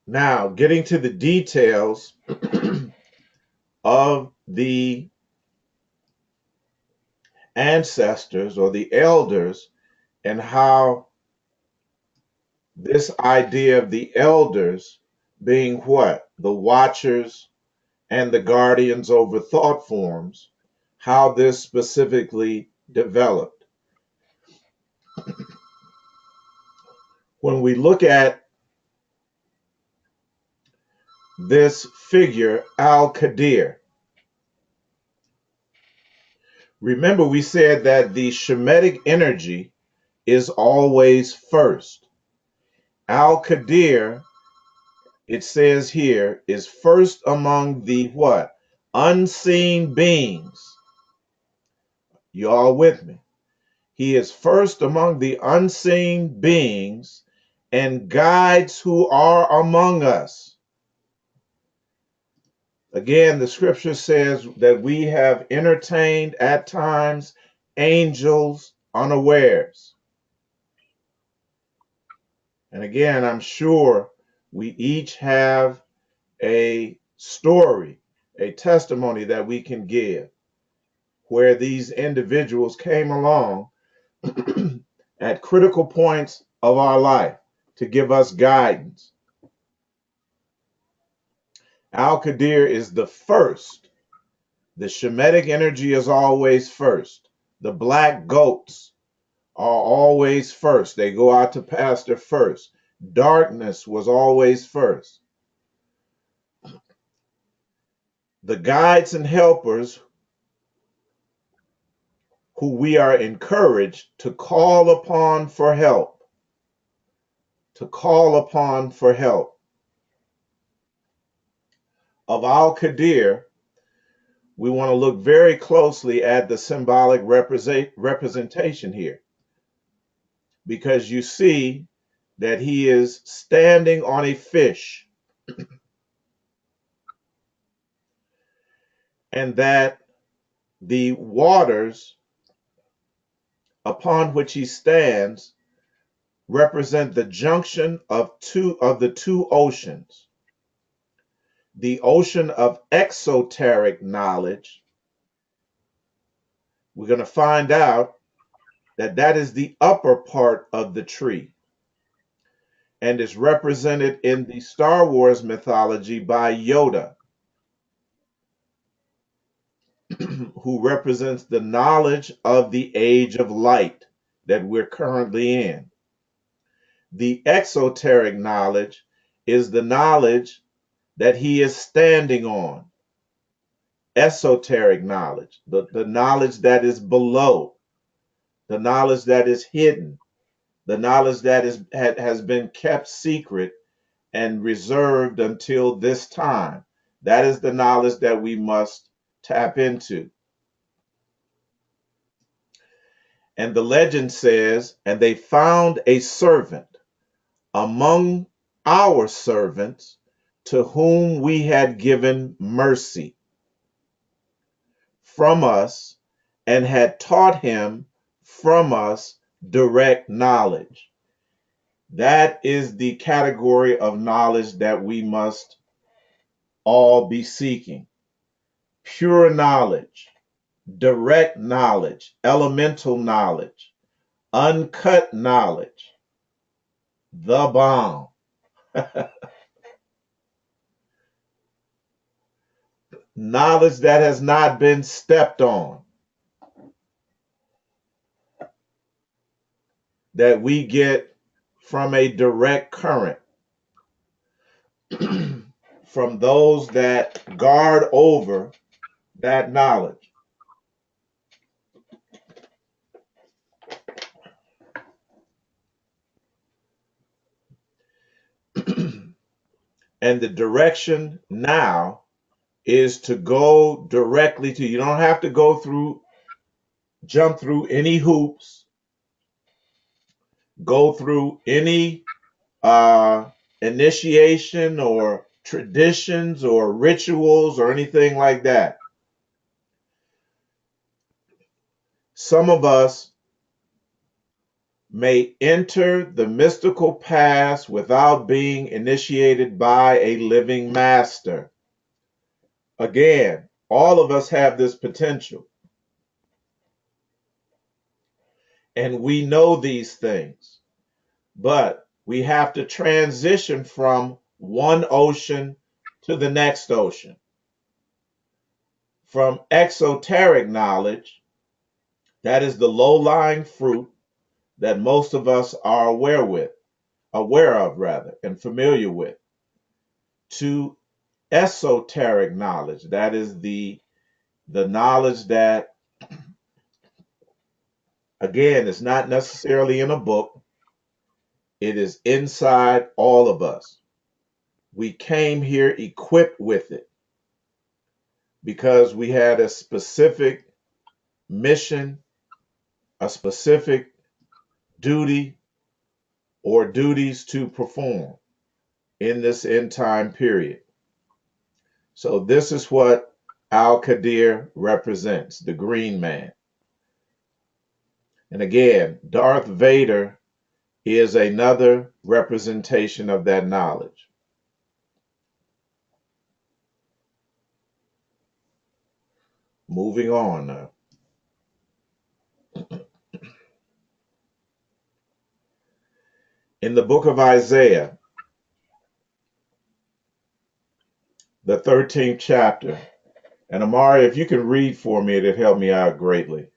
Now, getting to the details of the ancestors or the elders and how this idea of the elders being what? The watchers and the guardians over thought forms, how this specifically developed. When we look at this figure, Al-Qadir, remember we said that the Shemitic energy is always first. Al-Qadir, it says here, is first among the what? Unseen beings. You all with me? He is first among the unseen beings and guides who are among us. Again, the scripture says that we have entertained at times angels unawares. And again, I'm sure we each have a story, a testimony that we can give where these individuals came along at critical points of our life to give us guidance. Al-Qadir is the first. The Shemitic energy is always first. The black goats are always first. They go out to pasture first. Darkness was always first. The guides and helpers who we are encouraged to call upon for help, Of Al-Qadir, we want to look very closely at the symbolic representation here, because you see that he is standing on a fish, and that the waters upon which he stands represent the junction of the two oceans. The ocean of exoteric knowledge, we're going to find out that that is the upper part of the tree and is represented in the Star Wars mythology by Yoda, who represents the knowledge of the age of light that we're currently in. The exoteric knowledge is the knowledge that he is standing on. Esoteric knowledge, the knowledge that is below, the knowledge that is hidden, the knowledge that has been kept secret and reserved until this time. That is the knowledge that we must tap into. And the legend says, and they found a servant among our servants to whom we had given mercy from us and had taught him from us direct knowledge. That is the category of knowledge that we must all be seeking. Pure knowledge, direct knowledge, elemental knowledge, uncut knowledge, the bomb. Knowledge that has not been stepped on, that we get from a direct current, from those that guard over that knowledge. And the direction now is to go directly to, you don't have to jump through any hoops, go through any initiation or traditions or rituals or anything like that. Some of us may enter the mystical paths without being initiated by a living master. Again, all of us have this potential. And we know these things, but we have to transition from one ocean to the next ocean. From exoteric knowledge, that is the low-lying fruit that most of us are aware of rather, and familiar with, to esoteric knowledge, that is the knowledge that, again, is not necessarily in a book. It is inside all of us. We came here equipped with it because we had a specific mission, a specific duty or duties to perform in this end time period. So this is what Al-Qadir represents, the green man. And again, Darth Vader is another representation of that knowledge. Moving on now. In the book of Isaiah, the 13th chapter, and Amari, if you can read for me, it'd help me out greatly.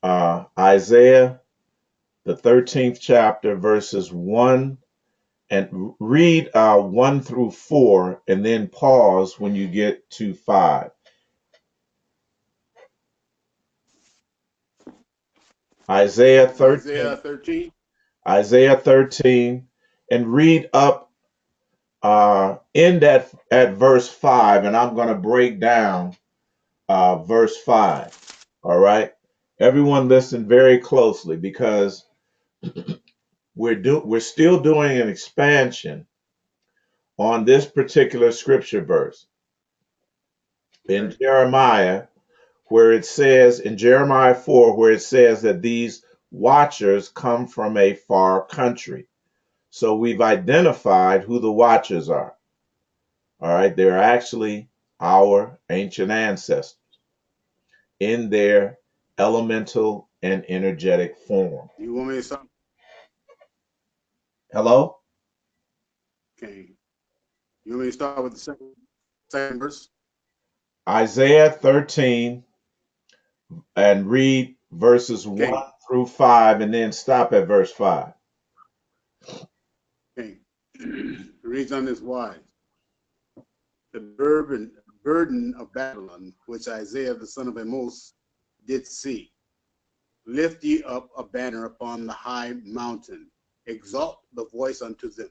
Isaiah, the 13th chapter, verses 1, and read 1 through 4, and then pause when you get to 5. Isaiah 13. Isaiah 13, and read up end at verse 5, and I'm going to break down verse 5. All right, everyone listen very closely, because we're still doing an expansion on this particular scripture verse in Jeremiah, where it says, in Jeremiah 4, where it says that these watchers come from a far country. So we've identified who the watchers are. All right, they're actually our ancient ancestors in their elemental and energetic form. You want me to start? Hello? Okay. You want me to start with the second verse? Isaiah 13 and read verses 1 Okay. through 5 and then stop at verse 5. Okay. The reason is wise. The burden of Babylon, which Isaiah the son of Amos did see. Lift ye up a banner upon the high mountain. Exalt the voice unto them.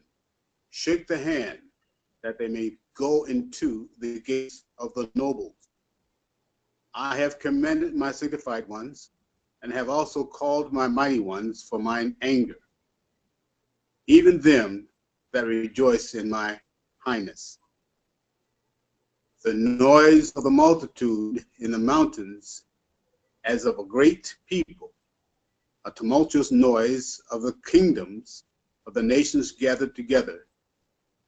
Shake the hand, that they may go into the gates of the nobles. I have commanded my sanctified ones, and have also called my mighty ones for mine anger, even them that rejoice in my highness. The noise of the multitude in the mountains, as of a great people, a tumultuous noise of the kingdoms of the nations gathered together.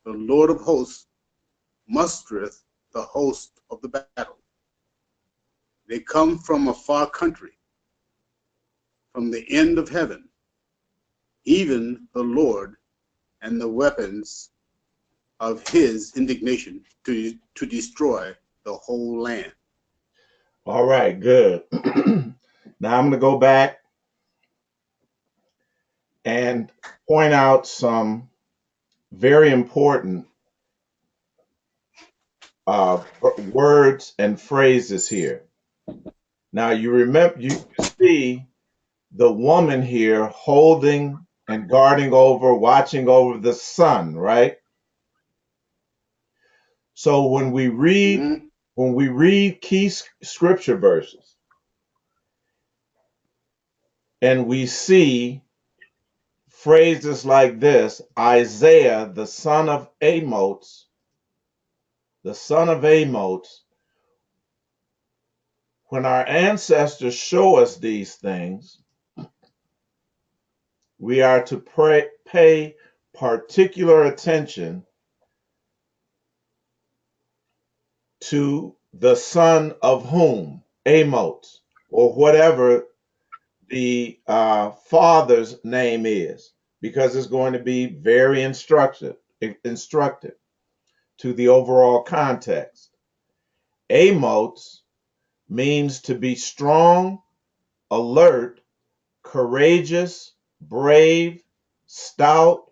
The Lord of hosts mustereth the host of the battle. They come from a far country, from the end of heaven, even the Lord and the weapons of his indignation to destroy the whole land. All right, good. Now I'm going to go back and point out some very important words and phrases here. Now you remember, you see the woman here holding and guarding over, watching over the sun, right? So when we read Mhm. key scripture verses and we see phrases like this, Isaiah, the son of Amos, when our ancestors show us these things, we are to pay particular attention to the son of whom? Amos, or whatever the father's name is, because it's going to be very instructive to the overall context. Amos means to be strong, alert, courageous, brave, stout,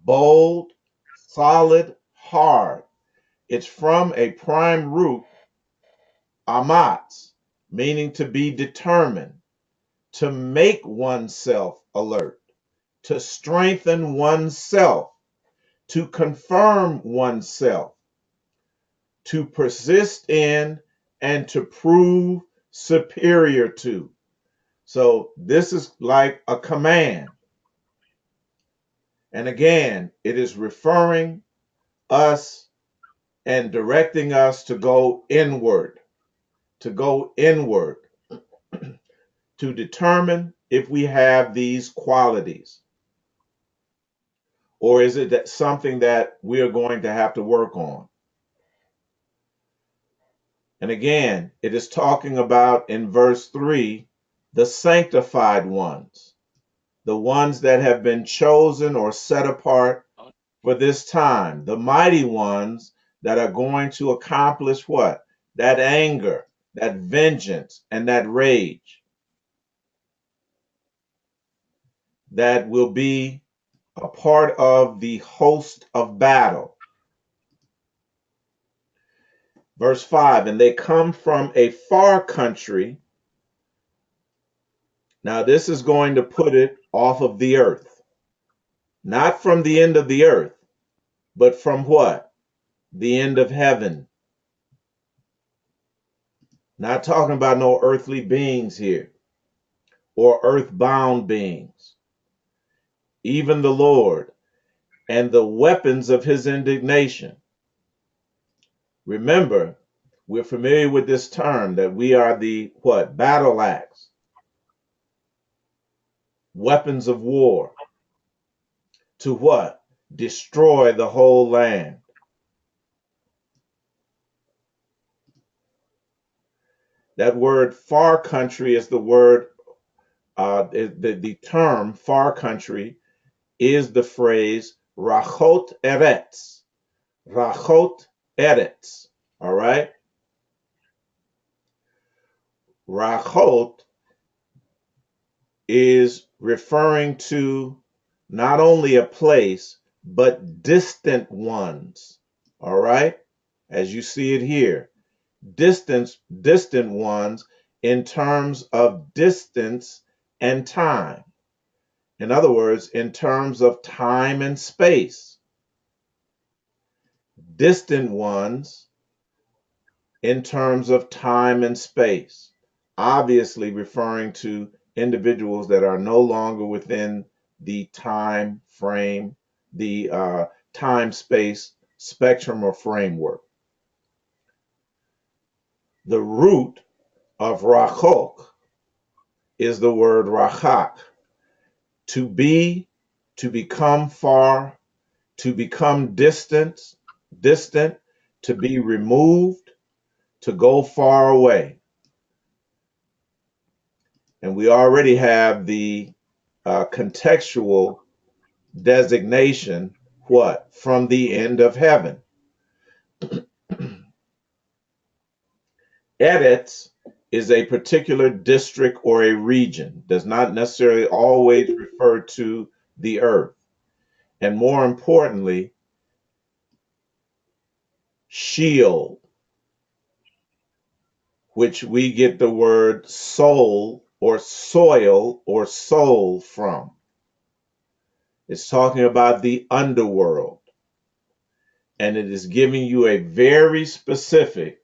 bold, solid, hard. It's from a prime root, amatz, meaning to be determined, to make oneself alert, to strengthen oneself, to confirm oneself, to persist in, and to prove superior to. So this is like a command. And again, it is referring us and directing us to go inward, to determine if we have these qualities, or is it that something that we are going to have to work on. And again, it is talking about in verse 3 the sanctified ones, the ones that have been chosen or set apart for this time, the mighty ones that are going to accomplish what? That anger, that vengeance, and that rage that will be a part of the host of battle. Verse 5, and they come from a far country. Now, this is going to put it off of the earth, not from the end of the earth, but from what? The end of heaven. Not talking about no earthly beings here or earthbound beings. Even the Lord and the weapons of his indignation. Remember, we're familiar with this term that we are the what? Battle axe, weapons of war. To what? Destroy the whole land. That word far country is the word, the term far country is the phrase rachot eretz. Rachot eretz. All right? Rachot is referring to not only a place, but distant ones. All right? As you see it here, distant ones in terms of distance and time. In other words, in terms of time and space. Distant ones in terms of time and space. Obviously referring to individuals that are no longer within the time frame, the time space spectrum or framework. The root of rachok is the word rachak. To be, to become far, to become distant, to be removed, to go far away. And we already have the contextual designation, what? From the end of heaven. Eretz is a particular district or a region, does not necessarily always refer to the earth. And more importantly, Sheol, which we get the word soul or soil or soul from. It's talking about the underworld. And it is giving you a very specific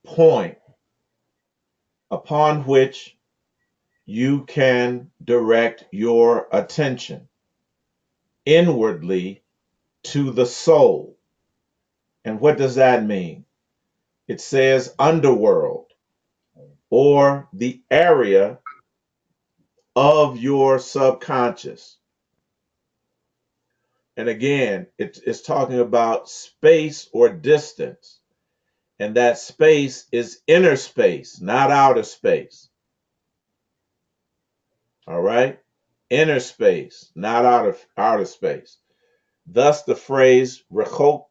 point upon which you can direct your attention inwardly to the soul. And what does that mean? It says underworld, or the area of your subconscious. And again, it's talking about space or distance. And that space is inner space, not outer space. All right? Inner space, not outer space. Thus, the phrase rechok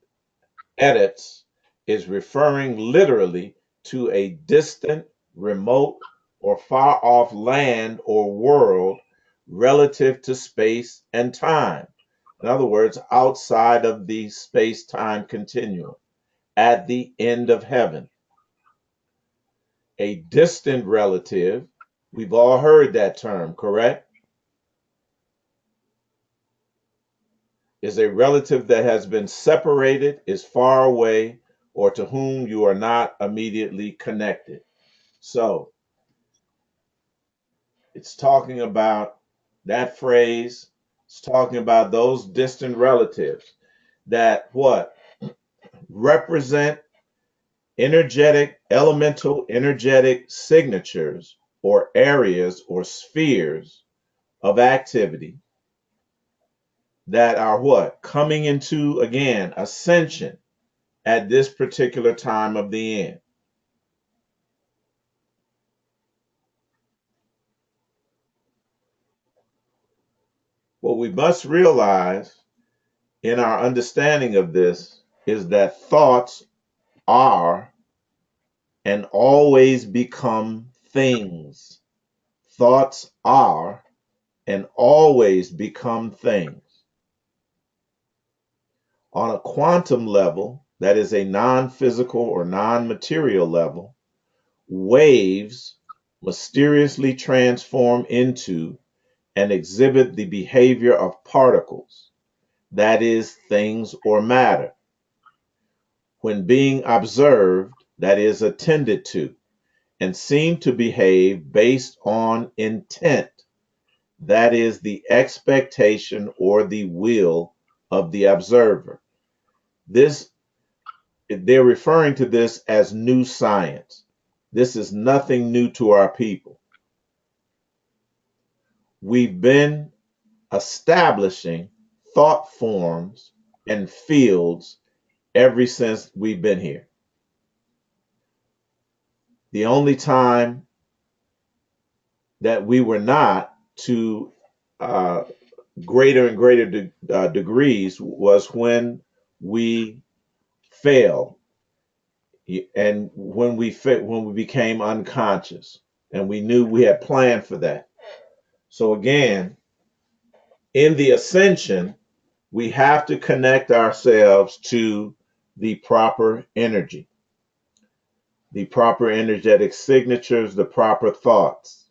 eretz is referring literally to a distant, remote, or far off land or world relative to space and time. In other words, outside of the space-time continuum, at the end of heaven. A distant relative, we've all heard that term, correct? Is a relative that has been separated, is far away, or to whom you are not immediately connected. So it's talking about that phrase, it's talking about those distant relatives that what? Represent elemental energetic signatures or areas or spheres of activity that are what? Coming into, again, ascension at this particular time of the end. What we must realize in our understanding of this is that thoughts are and always become things. Thoughts are and always become things. On a quantum level, that is a non-physical or non-material level, waves mysteriously transform into and exhibit the behavior of particles, that is, things or matter. When being observed, that is, attended to, and seem to behave based on intent, that is, the expectation or the will of the observer. They're referring to this as new science. This is nothing new to our people. We've been establishing thought forms and fields ever since we've been here. The only time that we were not, to uh, greater and greater degrees, was when we failed, and when we became unconscious, and we knew we had planned for that. So again, in the ascension, we have to connect ourselves to the proper energy, the proper energetic signatures, the proper thoughts.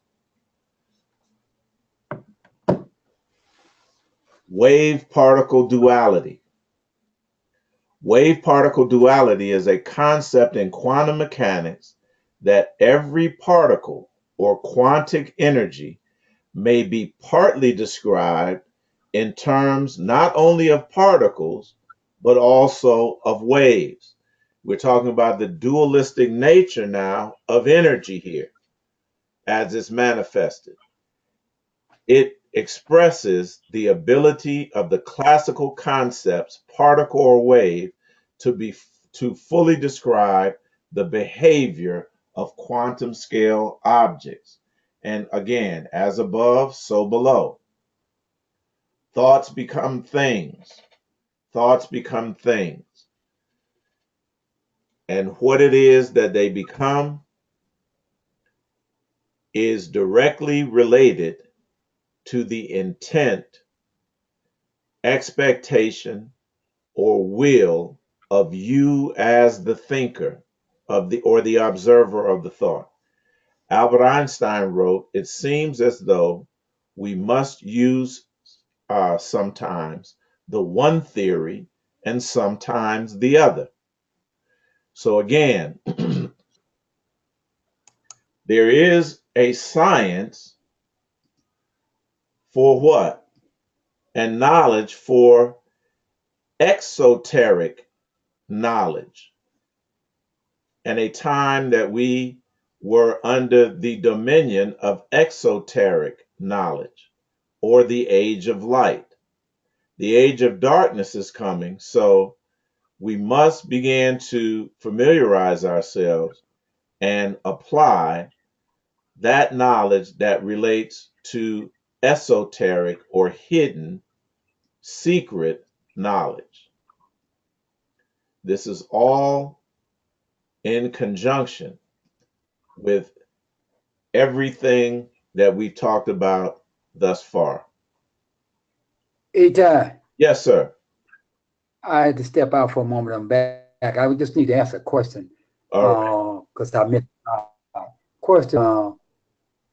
Wave particle duality. Wave particle duality is a concept in quantum mechanics that every particle or quantic energy may be partly described in terms not only of particles, but also of waves. We're talking about the dualistic nature now of energy here as it's manifested. It expresses the ability of the classical concepts, particle or wave, to fully describe the behavior of quantum scale objects. And again, as above, so below. Thoughts become things. Thoughts become things. And what it is that they become is directly related to the intent, expectation, or will of you as the thinker of the or the observer of the thought. Albert Einstein wrote, "It seems as though we must use sometimes the one theory and sometimes the other." So again, there is a science for what? And knowledge for exoteric knowledge. And a time that we were under the dominion of exoteric knowledge, or the age of light. The age of darkness is coming, so we must begin to familiarize ourselves and apply that knowledge that relates to esoteric or hidden secret knowledge. This is all in conjunction with everything that we've talked about thus far. Eitai, Yes, sir. I had to step out for a moment. I'm back. I would just need to ask a question All right. because I missed question.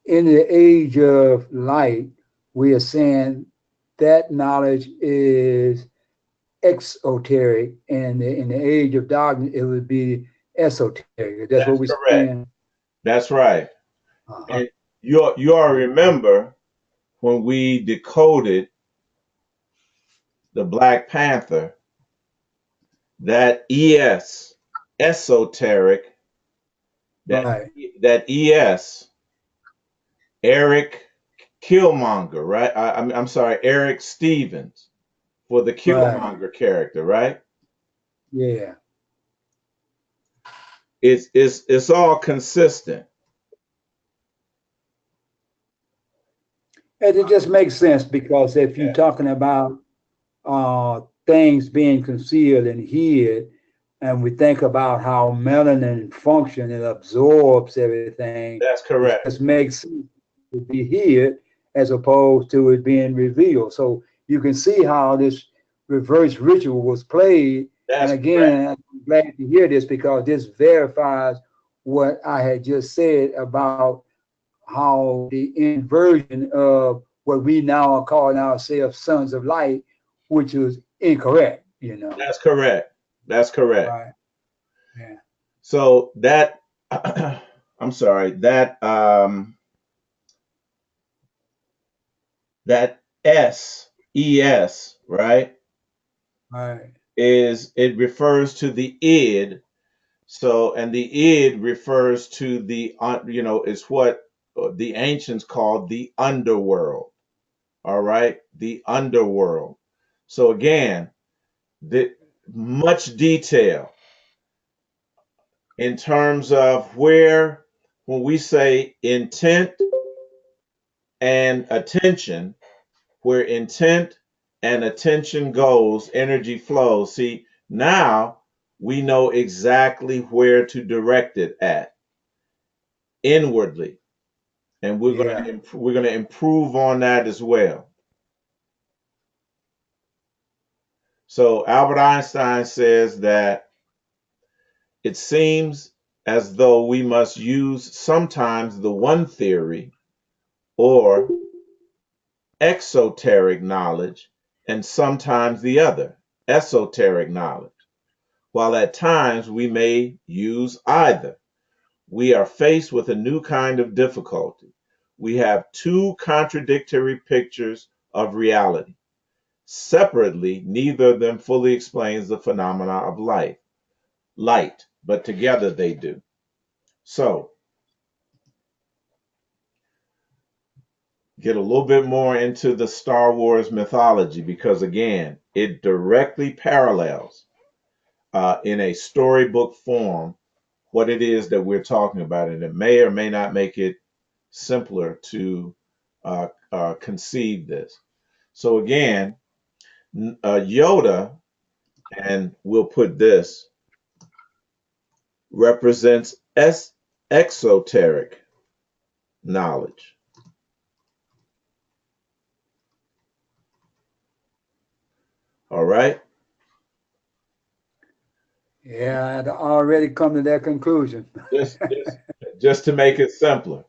In the age of light, we are saying that knowledge is exoteric, and in the age of darkness, it would be esoteric. That's what That's we're correct. saying. That's right. Uh-huh. And you all remember when we decoded the Black Panther, that ES, esoteric, that Right, that ES, Eric Killmonger, right? I'm sorry, Eric Stevens, for the right, Killmonger character, right? yeah. It's all consistent. And it just makes sense because if you're Yeah, talking about things being concealed and hid, and we think about how melanin functions and absorbs everything, that's it correct. just makes sense to be hid as opposed to it being revealed. So you can see how this reverse ritual was played. And That's correct. again, I'm glad to hear this because this verifies what I had just said about how the inversion of what we now are calling ourselves sons of light, which is incorrect, you know. That's correct. That's correct. Right. Yeah. So that I'm sorry, that SES, right, Right. is it refers to the id. So, and the id refers to the is what the ancients called the underworld. All right, the underworld. So again, the much detail in terms of where when we say intent and attention, where intent and attention goes, energy flows. See, now we know exactly where to direct it at inwardly, and Yeah. we're going to improve on that as well. So Albert Einstein says that it seems as though we must use sometimes the one theory or exoteric knowledge and sometimes the other, esoteric knowledge, while at times we may use either. We are faced with a new kind of difficulty. We have two contradictory pictures of reality. Separately, neither of them fully explains the phenomena of light, but together they do. So, get a little bit more into the Star Wars mythology because, again, it directly parallels in a storybook form what it is that we're talking about, and it may or may not make it simpler to conceive this. So, again, Yoda, and we'll put this, represents exoteric knowledge. All right. Yeah, I'd already come to that conclusion. Just, just, just to make it simpler.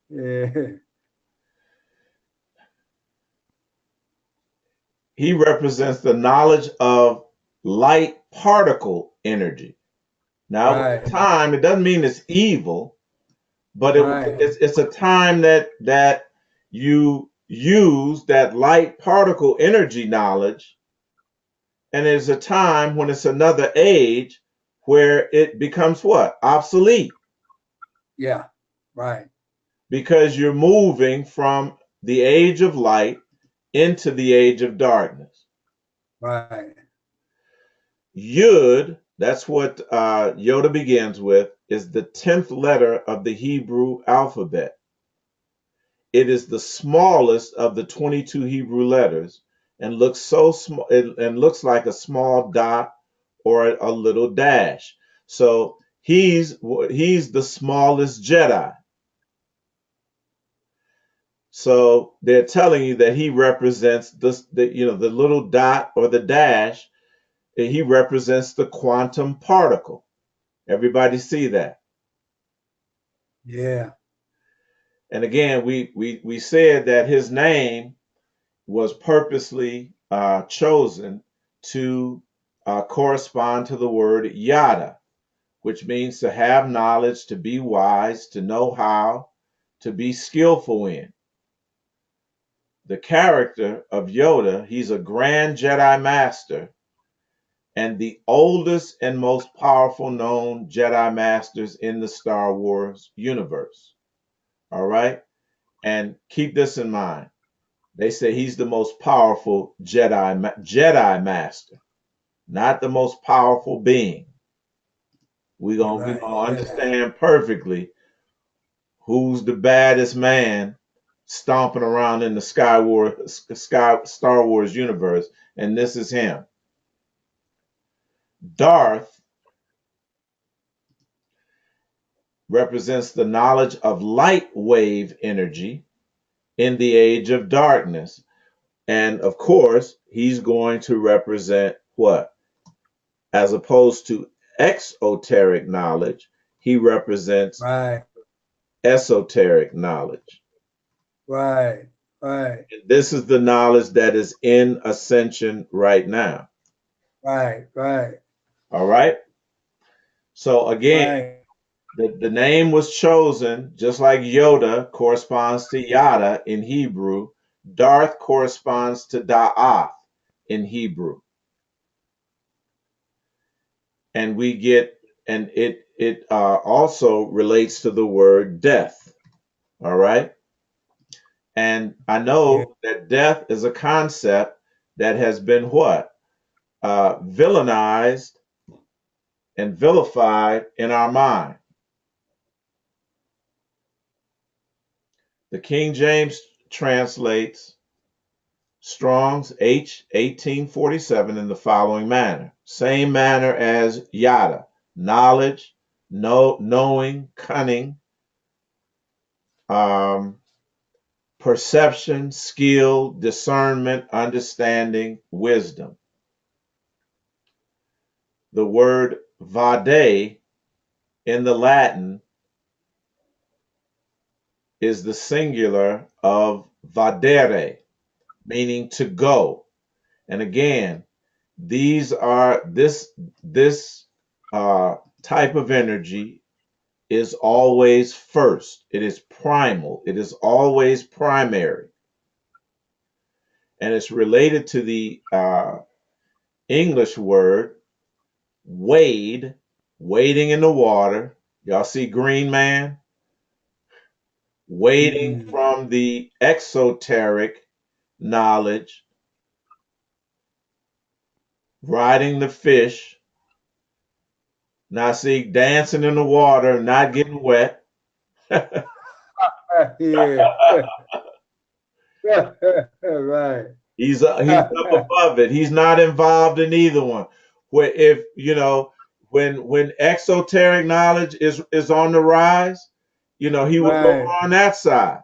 Yeah. He represents the knowledge of light particle energy. Now, it was a Right. time, it doesn't mean it's evil, but Right. it's a time that you use that light particle energy knowledge, and there's a time when it's another age where it becomes what? Obsolete, Yeah. Right. because you're moving from the age of light into the age of darkness. Right. Yud, that's what Yoda begins with, is the 10th letter of the Hebrew alphabet. It is the smallest of the 22 Hebrew letters and looks so small and looks like a small dot or a little dash. So he's the smallest Jedi. So they're telling you that he represents the little dot or the dash. He represents the quantum particle. Everybody see that? Yeah. And again, we said that his name was purposely chosen to correspond to the word yada, which means to have knowledge, to be wise, to know how, to be skillful in. The character of Yoda, he's a grand Jedi Master and the oldest and most powerful known Jedi Masters in the Star Wars universe. All right? And keep this in mind. They say he's the most powerful Jedi Master, not the most powerful being. We Right. gonna Yeah. understand perfectly who's the baddest man stomping around in the Star Wars universe, and this is him. Darth represents the knowledge of light wave energy in the age of darkness. And of course, he's going to represent what? As opposed to exoteric knowledge, he represents Right. esoteric knowledge. Right. Right. And this is the knowledge that is in ascension right now. Right. Right. All right. So again, Right. the name was chosen just like Yoda corresponds to Yada in Hebrew. Darth corresponds to Da'ath in Hebrew. And we get, and it also relates to the word death. All right. And I Yeah. know that death is a concept that has been what? Villainized and vilified in our mind. The King James translates Strong's H 1847 in the following manner. Same manner as yada, knowledge, knowing, cunning, perception, skill, discernment, understanding, wisdom. The word vade in the Latin is the singular of vadere, meaning to go. And again, these are this type of energy is always first. It is primal. It is always primary, and it's related to the English word wade, wading in the water. Y'all see Green Man? Wading Mm. from the exoteric knowledge, riding the fish. Now see, dancing in the water, not getting wet. Yeah. Right. He's up above it. He's not involved in either one. Where if you know when exoteric knowledge is on the rise, he was over Right. on that side.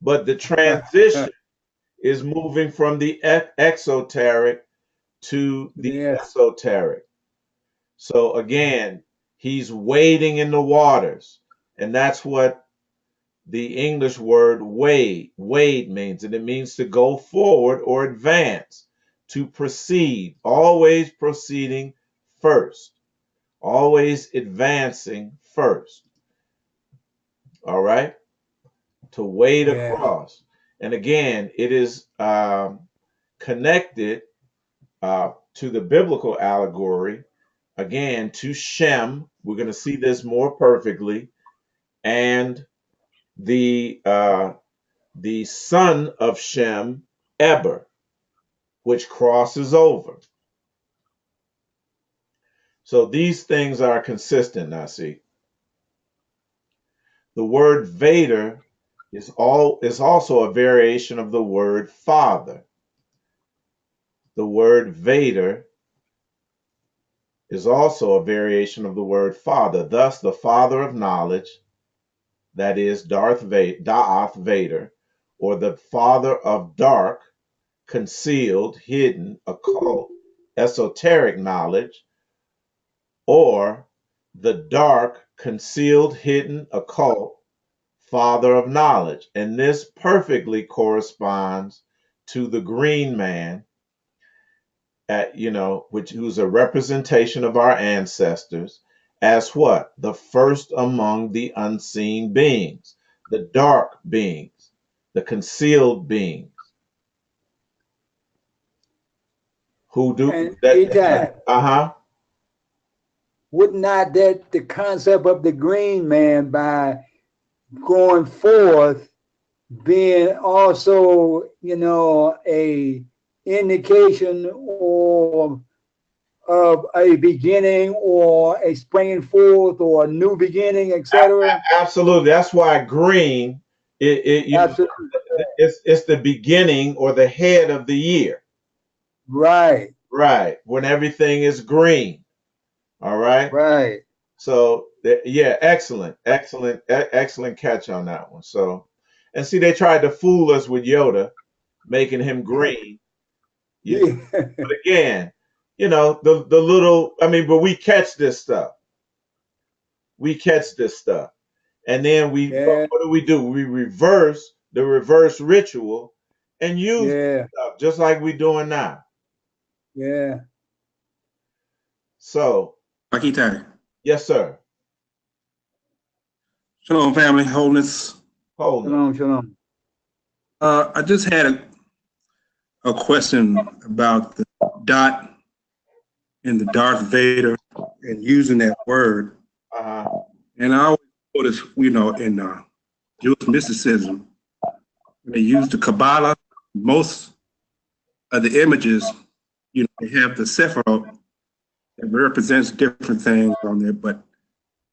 But the transition is moving from the exoteric to the Yes. esoteric. So again, he's wading in the waters, and that's what the English word wade means, and it means to go forward or advance, to proceed, always proceeding first, always advancing first. All right, to wade Yes. across, and again, it is connected to the biblical allegory. Again, to Shem, we're going to see this more perfectly, and the son of Shem, Eber, which crosses over. So these things are consistent, I see. The word Vader is also a variation of the word father. The word Vader is also a variation of the word father. Thus, the father of knowledge, that is Darth Vader, or the father of dark, concealed, hidden, occult, esoteric knowledge, or the dark, concealed, hidden, occult, father of knowledge. And this perfectly corresponds to the green man, who's a representation of our ancestors, as what? The first among the unseen beings, the dark beings, the concealed beings, who do And that. Eitai, Uh-huh. would not that the concept of the green man by going forth being also, a indication or of a beginning or a springing forth or a new beginning, etc. Absolutely. That's why green, Absolutely. it's the beginning or the head of the year, Right. right? When everything is green. All right. Right. So yeah, excellent catch on that one. So, and see, they tried to fool us with Yoda, making him green. Yeah. But again, the little. I mean, but we catch this stuff. We catch this stuff. And then Yeah. what do? We reverse the reverse ritual and use Yeah. stuff just like we're doing now. Yeah. So, Eitai. yes, sir. Shalom, family, wholeness. Wholeness. Shalom. Shalom. I just had a question about the dot in the Darth Vader and using that word. Uh-huh. And I always notice, in Jewish mysticism, when they use the Kabbalah, most of the images, they have the Sephiroth that represents different things on there. But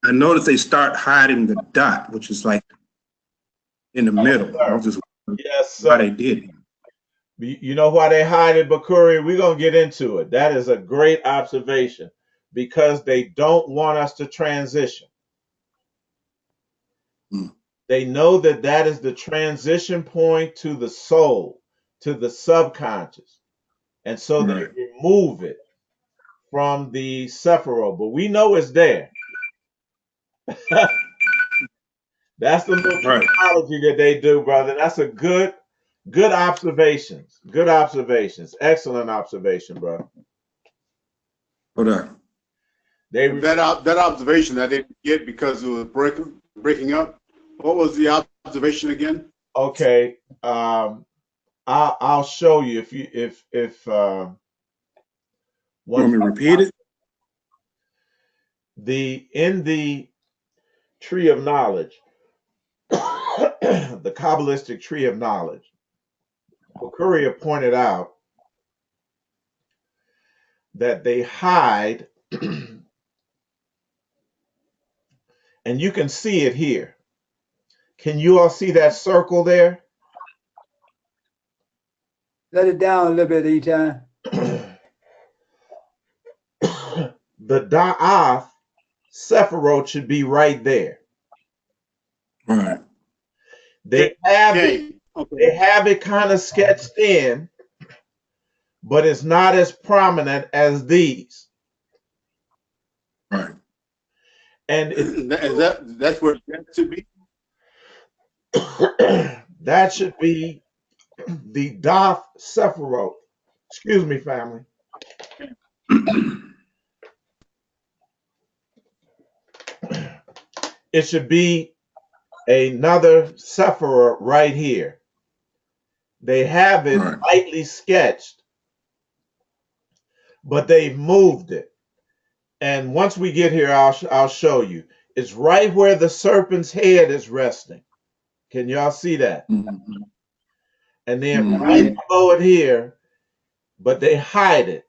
I notice they start hiding the dot, which is like in the middle. I was just wondering Yes, why sir. they did it. You know why they hide it, Bakuri? We're going to get into it. That is a great observation because they don't want us to transition. Mm. They know that that is the transition point to the soul, to the subconscious. And so they Right. remove it from the Sephiroth. But we know it's there. That's the little Right. technology that they do, brother. That's a good observations. Good observations. Excellent observation, brother. Hold on. They That observation I didn't get because it was breaking up. What was the observation again? okay. I'll show you if You want once me to repeat it? the in the tree of knowledge, the Kabbalistic tree of knowledge, Courier pointed out that they hide, and you can see it here. Can you all see that circle there? Let it down a little bit each time. The Da'ath Sephiroth should be right there. Right. They have it. Okay. They have it kind of sketched in, but it's not as prominent as these. Right. And it's, That's where that should be. that should be the Doth Sephiroth. Excuse me, family. It should be another Sephiroth right here. They have it Right. lightly sketched, but they've moved it. And once we get here, I'll show you. It's right where the serpent's head is resting. Can y'all see that? Mhm. And then right Mhm. below it here, but they hide it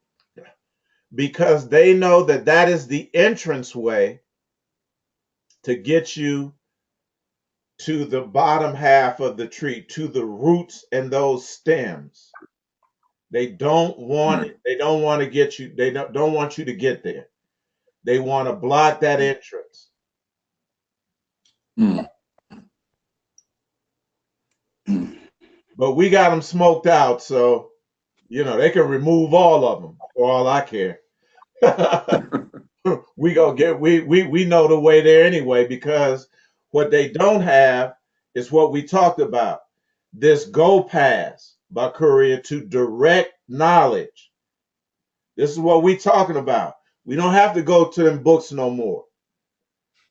because they know that that is the entranceway to get you to the bottom half of the tree, to the roots and those stems. They don't want Right. it. They don't want to get you. They don't want you to get there. They want to block that entrance. Mm. Mm. But we got them smoked out, so they can remove all of them for all I care. We know the way there anyway because what they don't have is what we talked about. This go pass by courier to direct knowledge. This is what we talking about. We don't have to go to them books no more.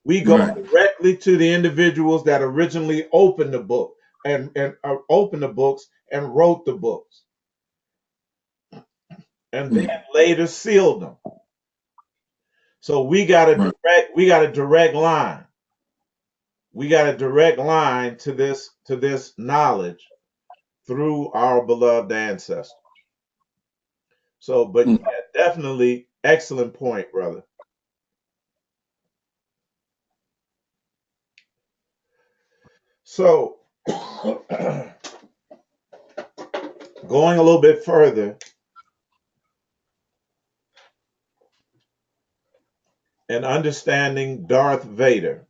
We go Right. directly to the individuals that originally opened the book and opened the books and wrote the books and then Mm. later sealed them. So we got a Right. direct line. We got a direct line to this knowledge through our beloved ancestors. So, but Mm. yeah, definitely excellent point, brother. So, going a little bit further and understanding Darth Vader.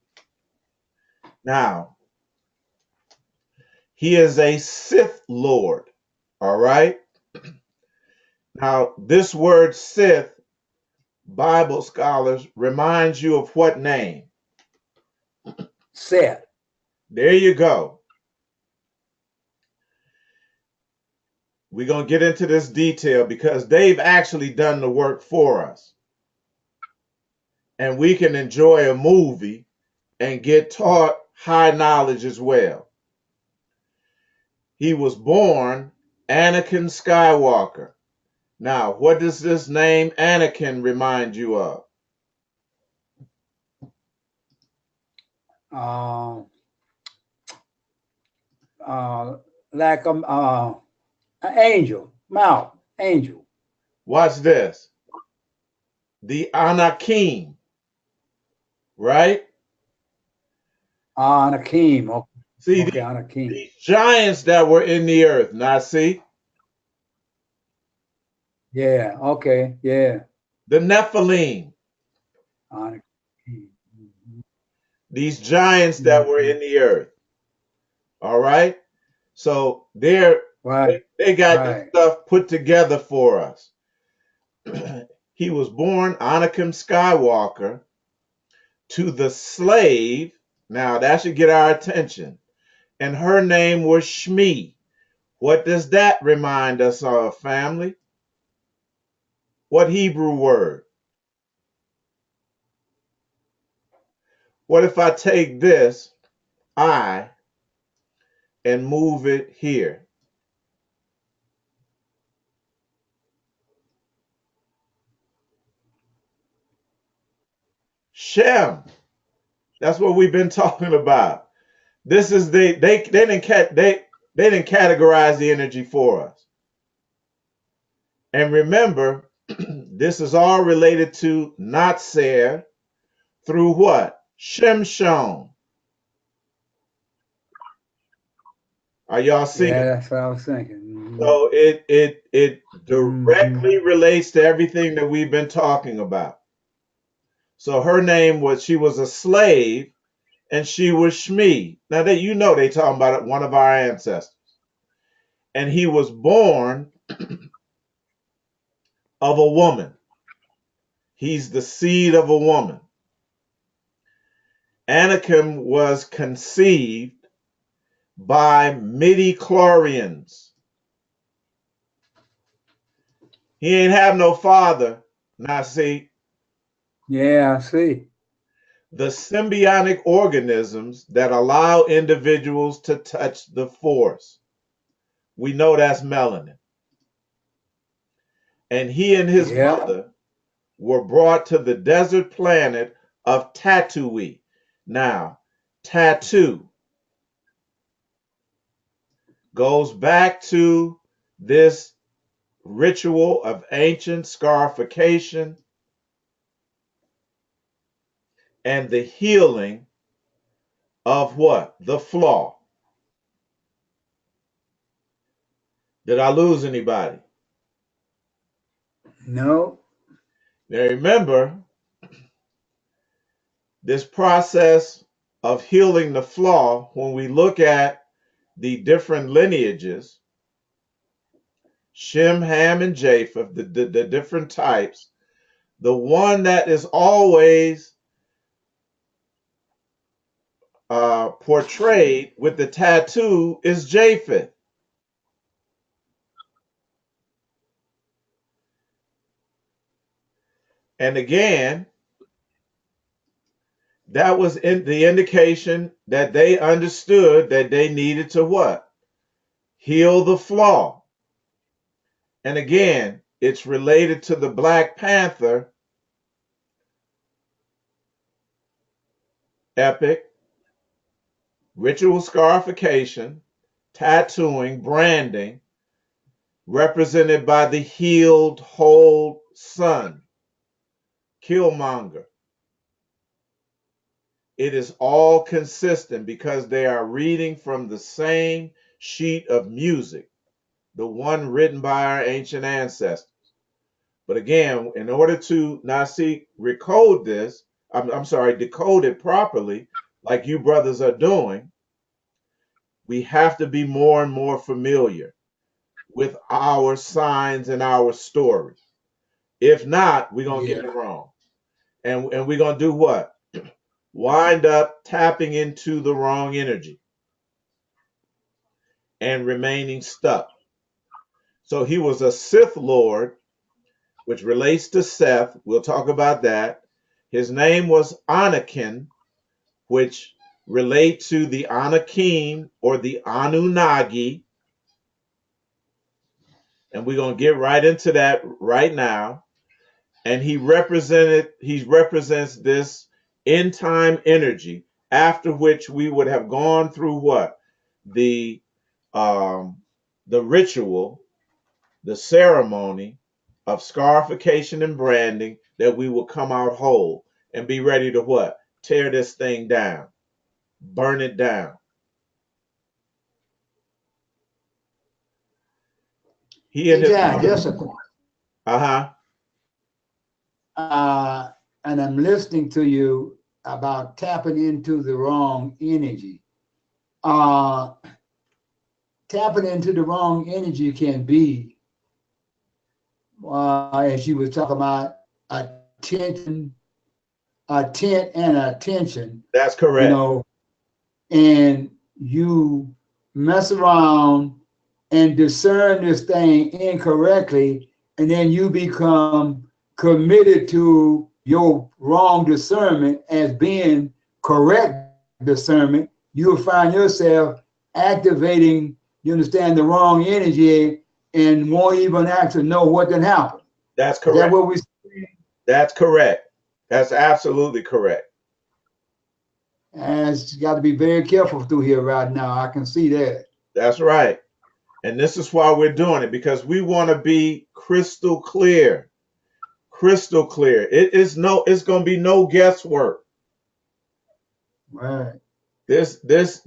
Now, he is a Sith Lord. All right. Now, this word Sith, Bible scholars, reminds you of what name? Set. There you go. We're going to get into this detail because they've actually done the work for us. And we can enjoy a movie and get taught high knowledge as well. He was born Anakin Skywalker. Now, what does this name Anakin remind you of? Uh, like an angel, mouth, angel. Watch this. The Anakim, right? Anakim. Okay. See, Okay, Anakim. these giants that were in the earth. Now, see, Yeah, okay, yeah. the Nephilim, Anakim. Mhm. these giants that were Mhm. in the earth. All right. So Right, they got this right. stuff put together for us. He was born Anakim Skywalker to the slave. Now that should get our attention. And her name was Shmi. What does that remind us of, family? What Hebrew word? What if I take this I and move it here? Shem. That's what we've been talking about. This is they didn't categorize the energy for us. And remember, this is all related to Natser through what? Shemshon. Are y'all seeing? Yeah, that's what I was thinking. So it Hmm. directly relates to everything that we've been talking about. So her name was she was a slave and she was Shmi. Now that you know they talking about one of our ancestors. And he was born of a woman. He's the seed of a woman. Anakim was conceived by midi-chlorians. He ain't have no father. Now see, Yeah, I see. the symbiotic organisms that allow individuals to touch the force. We know that's melanin. And he and his Yeah, mother were brought to the desert planet of Tatooine. Now, tattoo goes back to this ritual of ancient scarification and the healing of what? The flaw. Did I lose anybody? no, Now remember, this process of healing the flaw, when we look at the different lineages, Shem, Ham, and Japheth, the different types, the one that is always portrayed with the tattoo is Japheth. And again, that was in the indication that they understood that they needed to what? Heal the flaw. And again, it's related to the Black Panther epic, ritual scarification, tattooing, branding, represented by the healed whole son, Killmonger. It is all consistent because they are reading from the same sheet of music, the one written by our ancient ancestors. But again, in order to Nasi recode this, I'm sorry, decode it properly, like you brothers are doing, we have to be more and more familiar with our signs and our story. If not, we're gonna get yeah, it wrong. And we're gonna do what? Wind up tapping into the wrong energy and remaining stuck. So he was a Sith Lord, which relates to Seth. We'll talk about that. His name was Anakin, which relate to the Anakim or the Anunnaki. And we're gonna get right into that right now. And he represents this end time energy, after which we would have gone through what? The um the ritual, the ceremony of scarification and branding, that we will come out whole and be ready to what? Tear this thing down, burn it down. He and his Eitai, mother. just a Uh-huh. and I'm listening to you about tapping into the wrong energy. Uh, Tapping into the wrong energy can be, as you were talking about, attention, attent and attention, That's you correct. know, and you mess around and discern this thing incorrectly, and then you become committed to your wrong discernment as being correct discernment. You'll find yourself activating, you understand, the wrong energy and won't even actually know what can happen. That's Is that correct. what we? That's correct. That's absolutely correct. And it's got to be very careful through here right now. I can see that. That's right. And this is why we're doing it, because we want to be crystal clear. Crystal clear. It's going to be no guesswork. Right. This is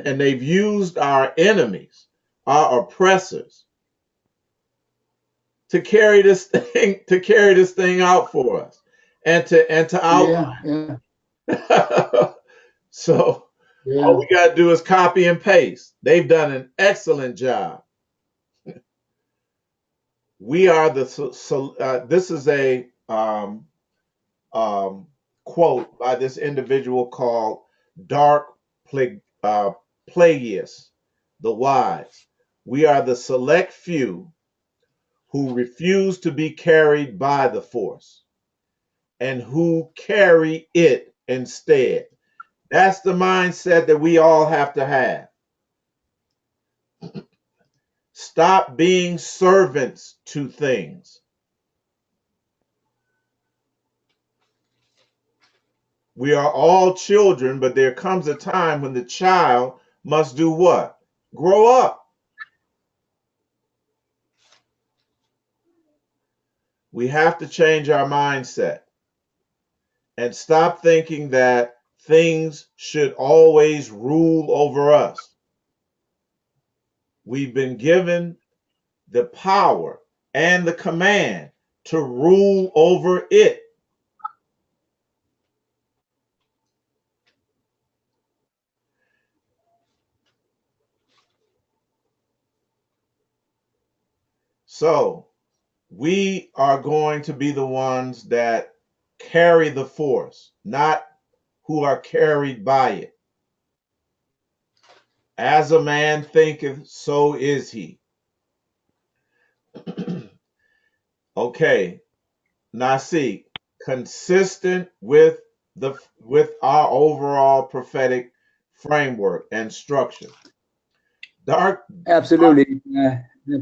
and they've used our enemies, our oppressors, to carry this thing out for us and to Yeah. Yeah. outline. So all Yeah. we got to do is copy and paste. They've done an excellent job. We are this is a um, quote by this individual called Dark Plagueis, the wise. We are the select few who refuse to be carried by the force and who carry it instead. That's the mindset that we all have to have. Stop being servants to things. We are all children, but there comes a time when the child must do what? Grow up. We have to change our mindset and stop thinking that things should always rule over us. We've been given the power and the command to rule over it. So we are going to be the ones that carry the force, not who are carried by it. As a man thinketh, so is he. Okay, now see, consistent with our overall prophetic framework and structure. Dark Absolutely.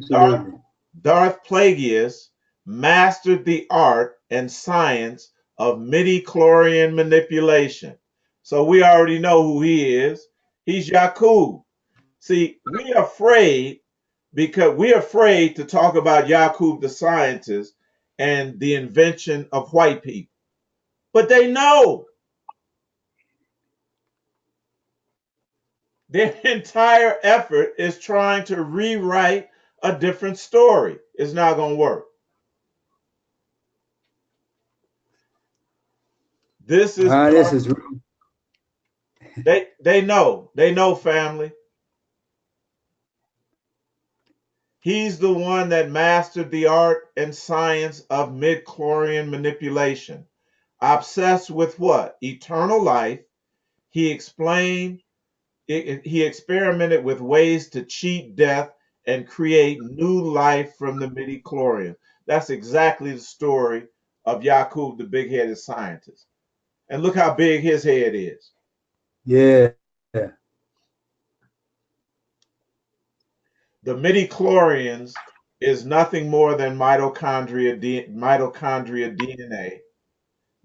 Darth, Absolutely. Darth Plagueis mastered the art and science of midi-chlorian manipulation. So we already know who he is. He's Yakub. See, we're afraid because we're afraid to talk about Yakub the scientist and the invention of white people. But they know their entire effort is trying to rewrite a different story. It's not going to work. This is This dark. is They know family. He's the one that mastered the art and science of mid-chlorian manipulation. Obsessed with what? Eternal life. He explained he experimented with ways to cheat death and create new life from the midi-chlorian. That's exactly the story of Yakub, the big-headed scientist. And look how big his head is. yeah. The midi-chlorians is nothing more than mitochondria DNA.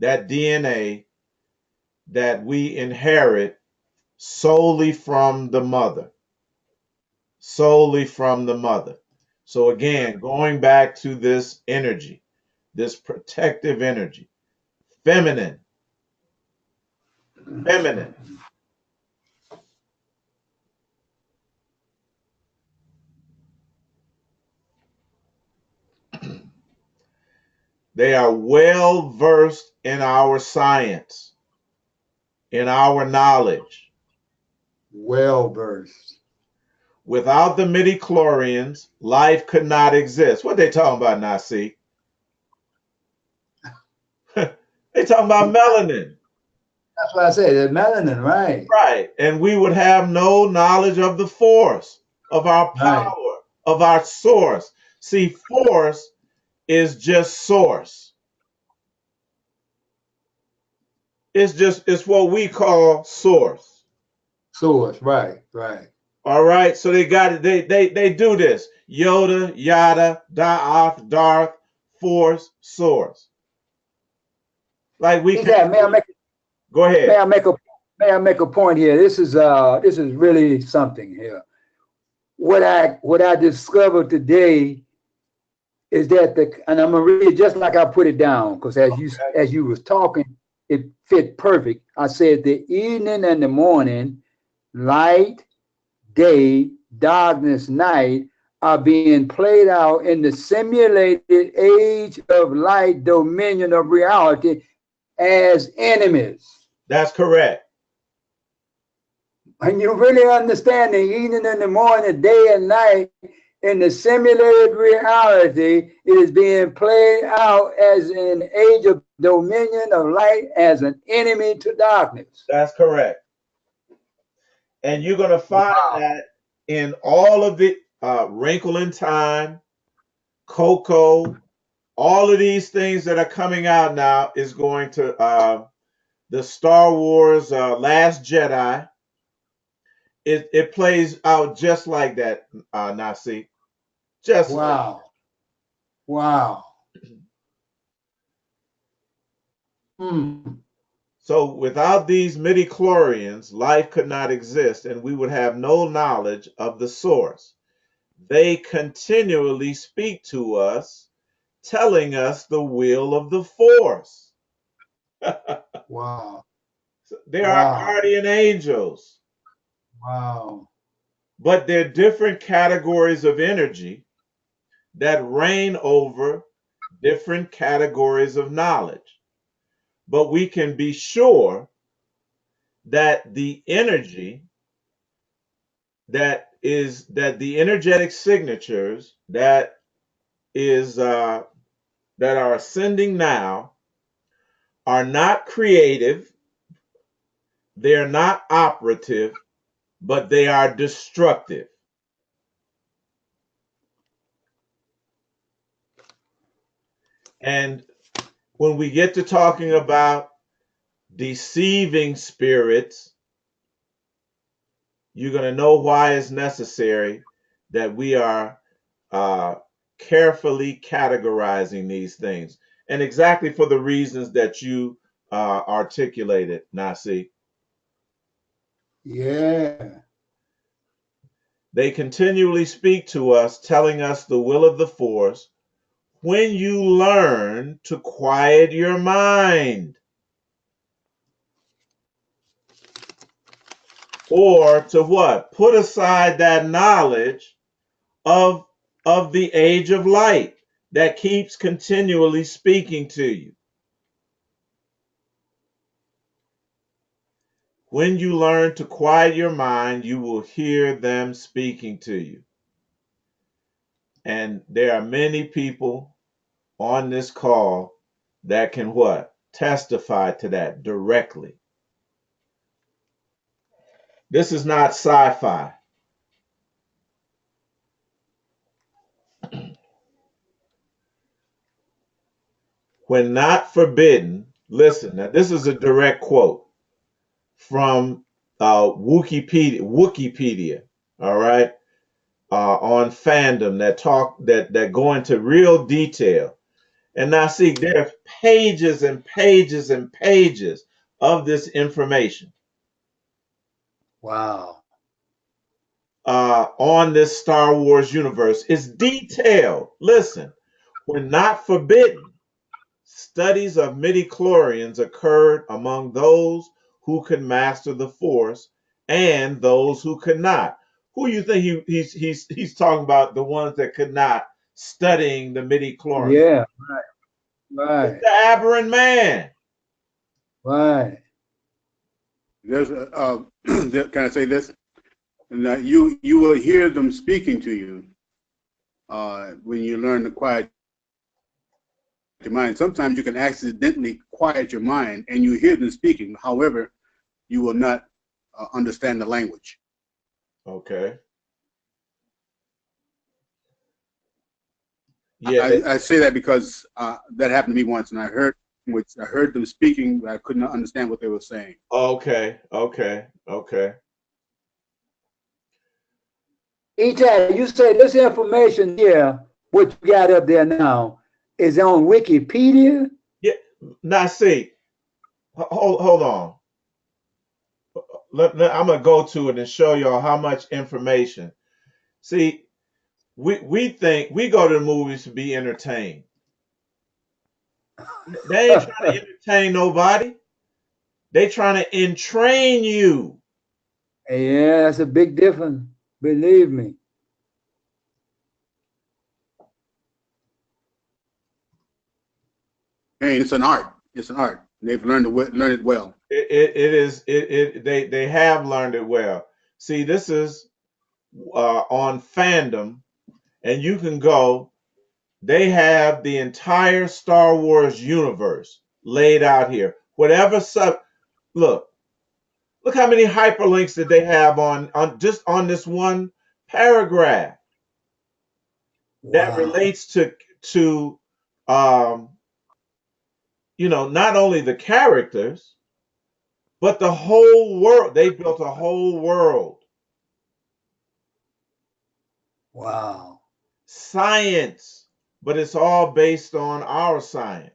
That DNA that we inherit solely from the mother. Solely from the mother. So again, going back to this energy, this protective energy, feminine, feminine. They are well versed in our science, in our knowledge. Well versed. Without the midichlorians, life could not exist. What they talking about, Nasi? They talking about melanin. That's what I said. The melanin, right? Right. And we would have no knowledge of the force, of our Right. power, of our source. See, force is just source. It's what we call source. Source. Right. Right. All right. So they got it. They do this. Yoda, yada, da'ath, Darth, force, source. Like we can Exactly. go May ahead. I make a may I make a point here? This is really something here. What I discovered today is that and I'm gonna read it just like I put it down, because as you was talking, it fit perfect. I said the evening and the morning, light, day, darkness, night, are being played out in the simulated age of light dominion of reality as enemies. That's correct. When you really understand the evening and the morning, day and night, in the simulated reality, it is being played out as an age of dominion of light as an enemy to darkness. That's correct. And you're gonna find Wow. that in all of the Wrinkle in Time, Coco, all of these things that are coming out now is going to the Star Wars Last Jedi. It plays out just like that, Nasi. Just like Wow. Wow. Hmm. so. Without these midichlorians, life could not exist, and we would have no knowledge of the source. They continually speak to us, telling us the will of the force. Wow. They are Wow. guardian angels, Wow. but they're different categories of energy that reign over different categories of knowledge. But we can be sure that the energy that the energetic signatures that are ascending now are not creative, they're not operative, but they are destructive. And when we get to talking about deceiving spirits, you're going to know why it's necessary that we are uh, carefully categorizing these things. And exactly for the reasons that you articulated, Nasi. Yeah. They continually speak to us, telling us the will of the force when you learn to quiet your mind or to what? Put aside that knowledge of the age of light that keeps continually speaking to you. When you learn to quiet your mind, you will hear them speaking to you. And there are many people on this call that can what? Testify to that directly. This is not sci-fi. When not forbidden, listen, now this is a direct quote from Wikipedia, all right, on fandom that go into real detail. And now see, there's pages and pages and pages of this information Wow. on this Star Wars universe. It's detailed. Listen, when not forbidden, studies of midichlorians occurred among those who could master the Force and those who could not. Who you think he's talking about? The ones that could not, studying the midichlorians. Yeah. It's Right. the aberrant man. Right. There's can I say this? And that you will hear them speaking to you when you learn to quiet your mind. Sometimes you can accidentally quiet your mind and you hear them speaking. However, you will not understand the language. Okay. Yeah. I say that because that happened to me once, and I heard them speaking, but I could not understand what they were saying. Okay. Okay. Okay. Eitai, you say this information here, what you got up there now, is on Wikipedia? Yeah. Now see, hold on. I'm gonna go to it and show y'all how much information. See, we think we go to the movies to be entertained. They ain't trying to entertain nobody. They trying to entrain you. Yeah, that's a big difference. Believe me. Hey, it's an art. It's an art. They've learned it well. It is they have learned it well. See, this is on fandom, and you can go. They have the entire Star Wars universe laid out here. Whatever sub look, look how many hyperlinks that they have on just on this one paragraph that Wow. relates to um not only the characters but the whole world. They built a whole world. Wow. Science, but it's all based on our science.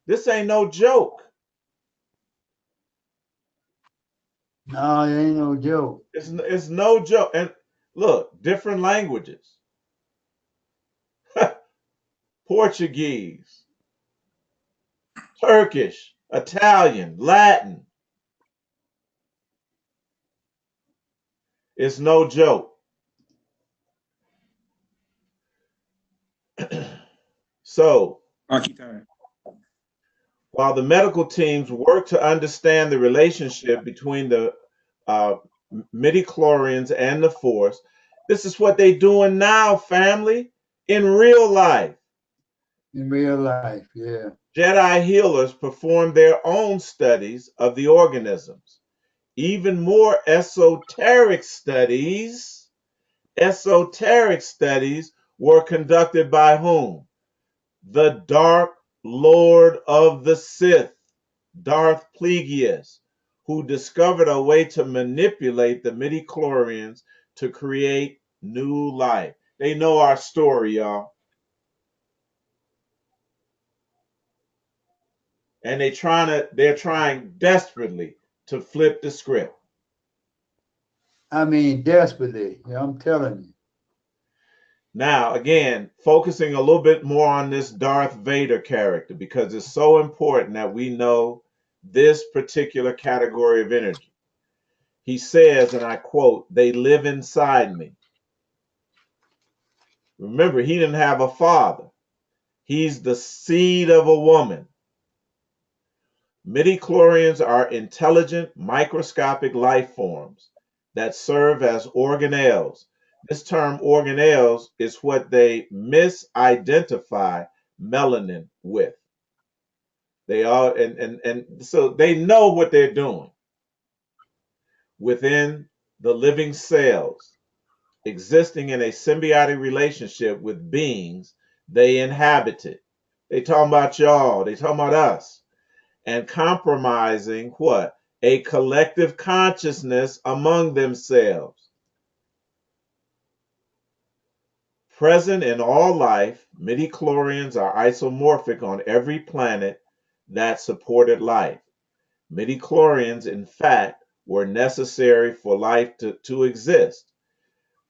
This ain't no joke. No, it ain't no joke. It's no joke. And look, different languages. Portuguese, Turkish, Italian, Latin. It's no joke. So, Occupy. while the medical teams work to understand the relationship between the uh, midichlorians and the force, this is what they doing now, family, in real life. In real life, yeah. Jedi healers perform their own studies of the organisms. Even more esoteric studies were conducted by whom? The Dark Lord of the Sith, Darth Plagueis, who discovered a way to manipulate the midichlorians to create new life. They know our story, y'all. And they're trying desperately to flip the script. I mean, desperately. Yeah, I'm telling you. Now, again, focusing a little bit more on this Darth Vader character because it's so important that we know this particular category of energy. He says, and I quote, "They live inside me." Remember, he didn't have a father. He's the seed of a woman. Midichlorians are intelligent, microscopic life forms that serve as organelles. This term organelles is what they misidentify melanin with. They are, and so they know what they're doing within the living cells, existing in a symbiotic relationship with beings they inhabited. They talking about y'all, they talking about us, and compromising what? A collective consciousness among themselves. Present in all life, midichlorians are isomorphic on every planet that supported life. Midichlorians, in fact, were necessary for life to exist.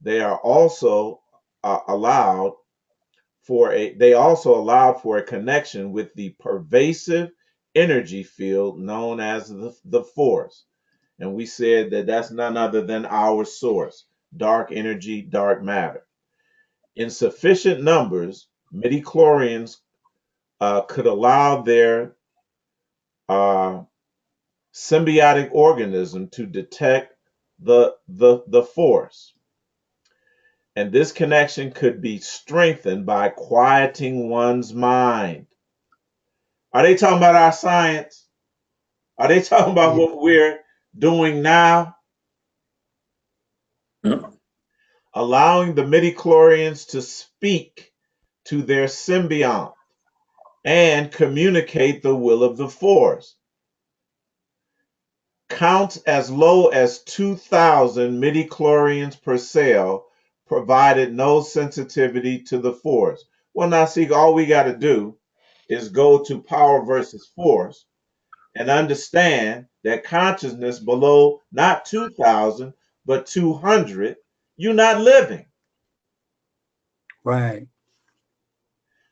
They are also allowed they also allowed for a connection with the pervasive energy field known as the force. And we said that that's none other than our source, dark energy, dark matter. In sufficient numbers, midichlorians could allow their symbiotic organism to detect the force. And this connection could be strengthened by quieting one's mind. Are they talking about our science? Are they talking about Yeah. what we're doing now? Yeah. Allowing the midichlorians to speak to their symbiont and communicate the will of the force. Counts as low as 2,000 midichlorians per cell provided no sensitivity to the force. Well, now see, all we got to do is go to power versus force and understand that consciousness below not 2,000 but 200, you're not living. Right.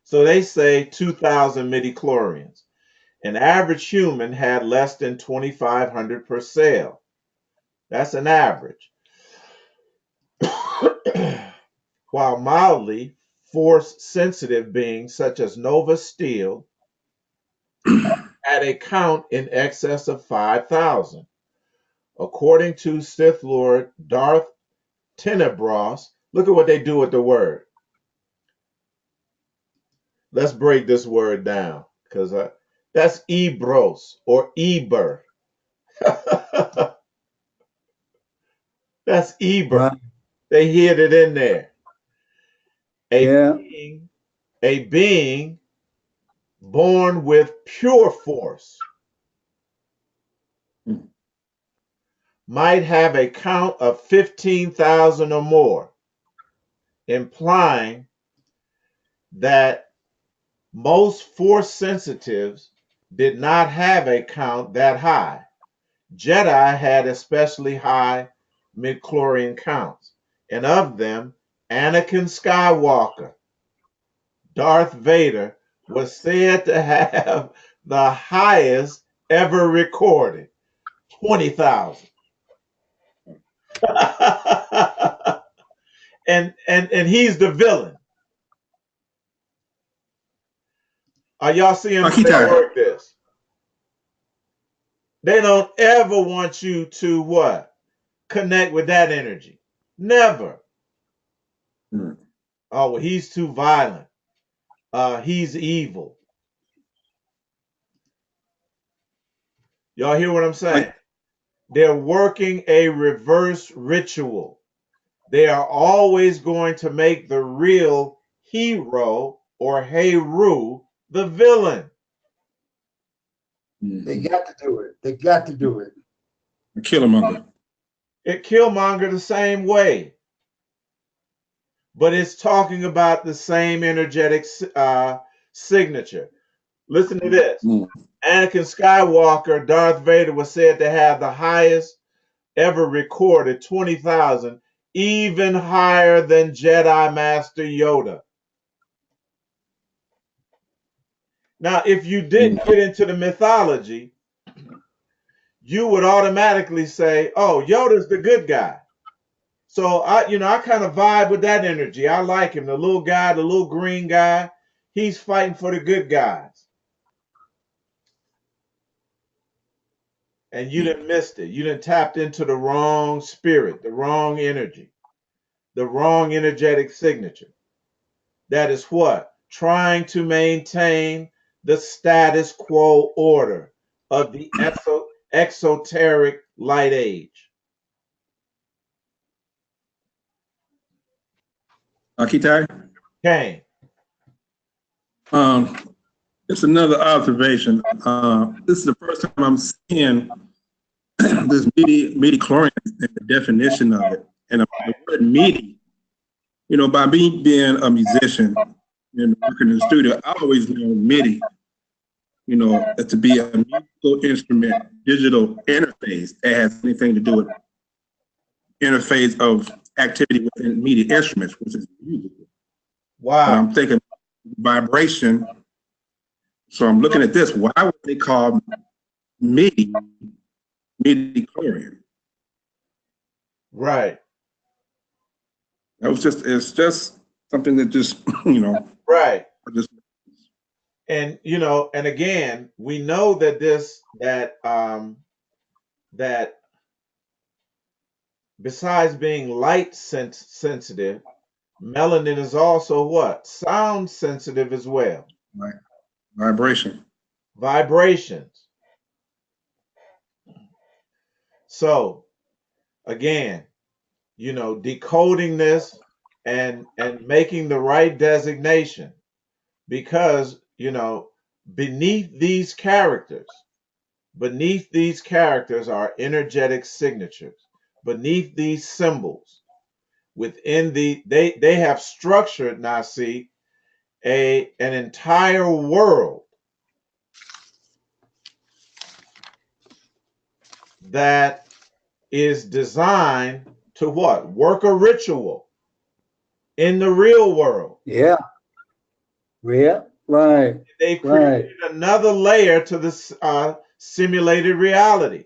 So they say 2,000 midichlorians. An average human had less than 2,500 per cell. That's an average. While mildly force sensitive beings such as Nova Steel had a count in excess of 5,000. According to Sith Lord Darth Tenebros, look at what they do with the word. Let's break this word down because that's Ebros or Eber. That's Eber. Right. They hid it in there. A Yeah. being, a being born with pure force might have a count of 15,000 or more, implying that most force sensitives did not have a count that high. Jedi had especially high midichlorian counts, and of them, Anakin Skywalker, Darth Vader, was said to have the highest ever recorded, 20,000. and he's the villain. Are y'all seeing how they Akita, work this? They don't ever want you to what? Connect with that energy. Never. Oh, well, he's too violent. He's evil. Y'all hear what I'm saying? like, They're working a reverse ritual. They are always going to make the real hero or Heru the villain. They got to do it. They got to do it. Killmonger. It Killmonger the same way, but it's talking about the same energetic signature. Listen to this. Anakin Skywalker, Darth Vader, was said to have the highest ever recorded, 20,000, even higher than Jedi Master Yoda. Now, if you didn't get into the mythology, you would automatically say, "Oh, Yoda's the good guy." So I kind of vibe with that energy. I like him, the little guy, the little green guy. He's fighting for the good guys, and you didn't missed it. You didn't tapped into the wrong spirit, the wrong energy, the wrong energetic signature. That is what? Trying to maintain the status quo order of the exoteric light age. Akita. Kane. Um, it's another observation. This is the first time I'm seeing this midi-chlorian and the definition of it. And the word midi, by me being a musician and working in the studio, I always know MIDI, to be a musical instrument, digital interface that has anything to do with interface of activity within MIDI instruments, which is musical. Wow. But I'm thinking vibration. So I'm looking at this. Why would they call midi-chlorian? Right. It's just something that just, Right. just And you know, and again, we know that that besides being light sensitive, melanin is also what? Sound sensitive as well. Right. Vibration. Vibrations. So again, you know, decoding this and making the right designation, because you know, beneath these characters beneath these characters are energetic signatures. Beneath these symbols, within they have structured, now see, an entire world that is designed to what? Work a ritual in the real world. Yeah, yeah, right, They've right. created another layer to this simulated reality.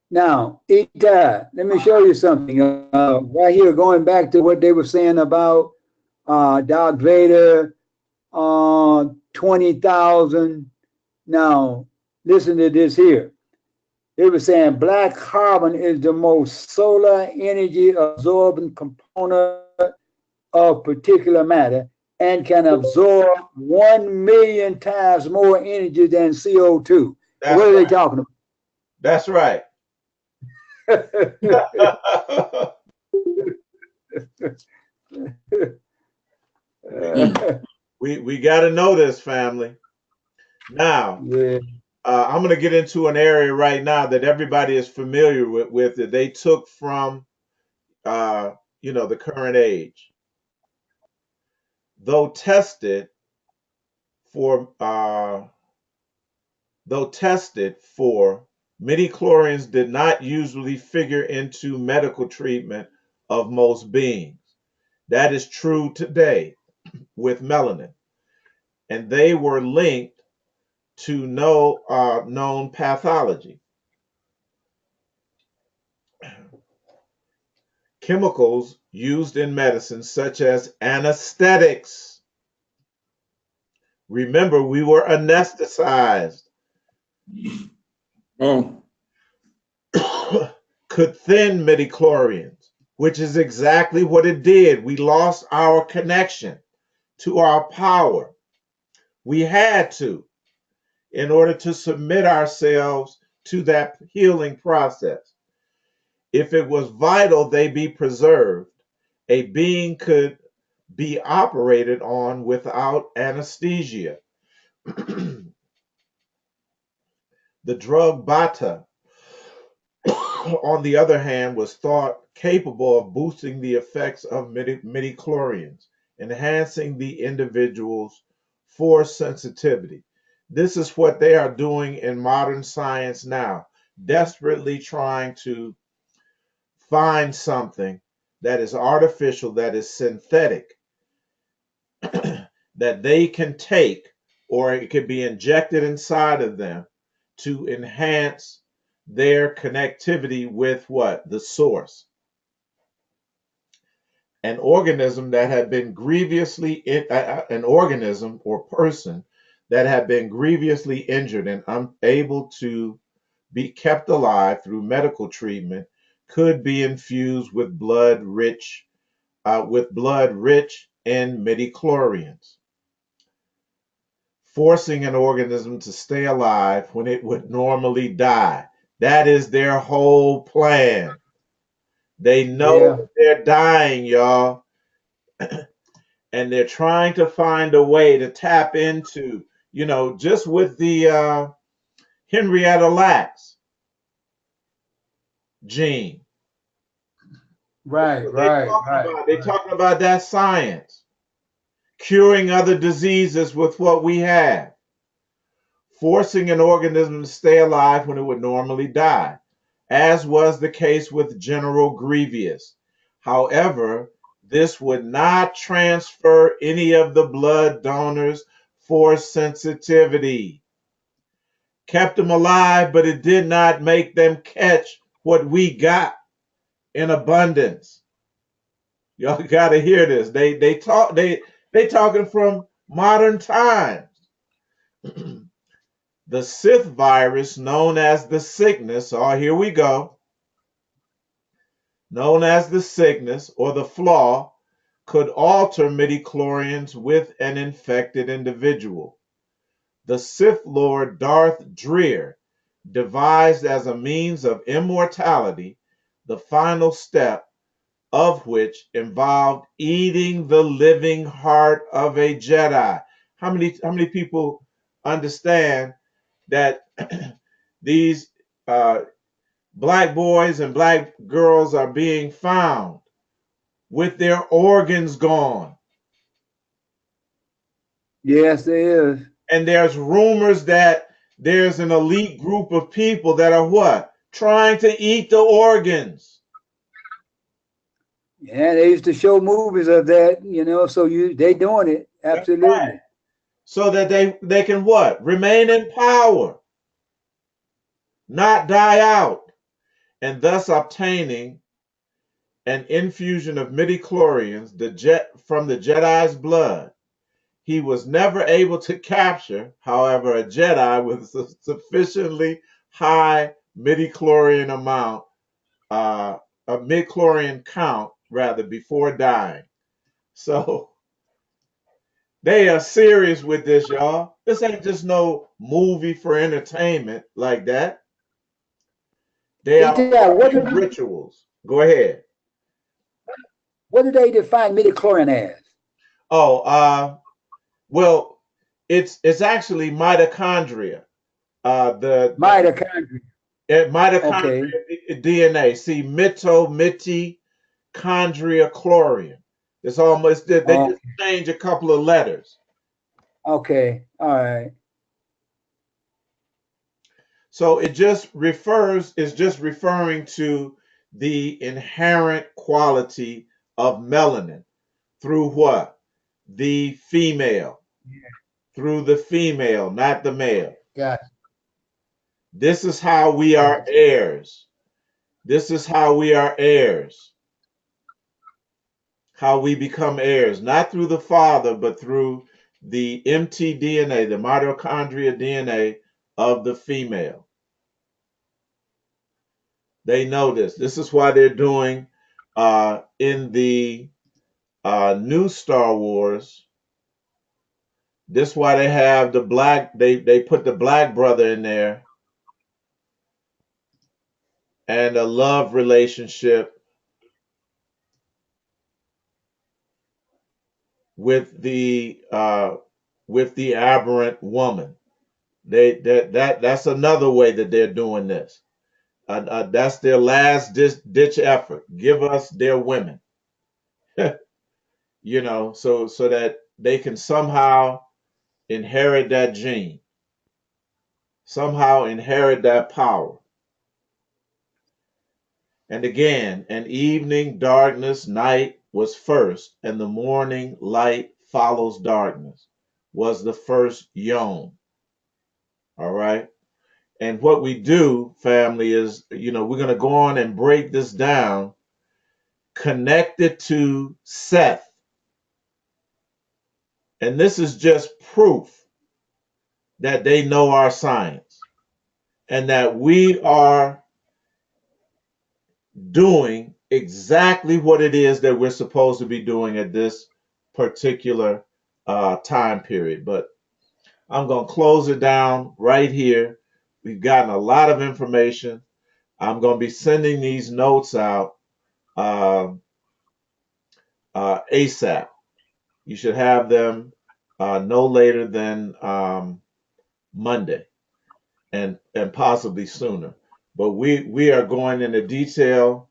Now, Eitai, let me show you something. Right here, going back to what they were saying about Darth Vader, 20,000. Now, listen to this here. They were saying black carbon is the most solar energy absorbing component of particular matter and can absorb 1 million times more energy than CO2. That's What are they right. talking That's right. about? We got to know this, family. Now, Yeah, I'm going to get into an area right now that everybody is familiar with that they took from, uh, you know, the current age. Though tested for, uh, though tested for, midichlorians did not usually figure into medical treatment of most beings. That is true today with melanin, and they were linked to no known pathology. Chemicals used in medicine, such as anesthetics. Remember, we were anesthetized. Oh, Could thin midichlorians, which is exactly what it did. We lost our connection to our power. We had to, in order to submit ourselves to that healing process. If it was vital they be preserved, a being could be operated on without anesthesia. The drug bata, on the other hand, was thought capable of boosting the effects of midichlorians, enhancing the individual's force sensitivity. This is what they are doing in modern science now, desperately trying to find something that is artificial, that is synthetic, that they can take, or it could be injected inside of them to enhance their connectivity with what? The source. An organism that had been an organism or person that had been grievously injured and unable to be kept alive through medical treatment could be infused with blood rich in midichlorians, forcing an organism to stay alive when it would normally die. That is their whole plan. They know yeah, that they're dying, y'all, and they're trying to find a way to tap into, you know, just with the Henrietta Lacks gene. That's right, what they're right, talking right, about. They're talking about that science, curing other diseases with what we have, forcing an organism to stay alive when it would normally die, as was the case with General Grievous. However, this would not transfer any of the blood donors' force sensitivity. Kept them alive, but it did not make them catch what we got in abundance. Y'all got to hear this. They talking from modern times. The Sith virus, known as the sickness, here we go, known as the sickness or the flaw, could alter midichlorians with an infected individual. The Sith Lord Darth Dreer devised as a means of immortality, the final step of which involved eating the living heart of a Jedi. How many people understand that these black boys and black girls are being found with their organs gone? Yes, there is. And there's rumors that there's an elite group of people that are what? Trying to eat the organs. Yeah, they used to show movies of that, so they doing it. That's right. Absolutely. So that they can what? Remain in power, not die out, and thus obtaining an infusion of midichlorians from the Jedi's blood. He was never able to capture, however, a Jedi with a sufficiently high midichlorian amount, a midichlorian count, rather, before dying. So they are serious with this, y'all. This ain't just no movie for entertainment like that. They are Eitai, working rituals. Go ahead. what do they define midichlorian as? Oh, well, it's actually mitochondria. The Mitochondria. Okay. mitochondria DNA. See, mitochondria chlorian. It's almost they Oh, just change a couple of letters. okay. All right. So it just refers is just referring to the inherent quality of melanin through what? The female. Through the female, not the male. Got This is how we are heirs. This is how we are heirs. How we become heirs, not through the father, but through the mtDNA, the mitochondria DNA of the female. They know this. This is why they're doing in the new Star Wars. This is why they have the black. They put the black brother in there and a love relationship with the aberrant woman. That's another way that they're doing this. That's their last ditch effort. Give us their women, so that they can somehow inherit that gene, somehow inherit that power. And again, an evening darkness night was first, and the morning light follows darkness, was the first yom. All right. And what we do, family, is, we're going to go on and break this down, connected to Seth. And this is just proof that they know our science and that we are doing exactly what it is that we're supposed to be doing at this particular time period. But I'm going to close it down right here. We've gotten a lot of information. I'm going to be sending these notes out uh, ASAP. You should have them no later than Monday, and possibly sooner. But we are going into detail.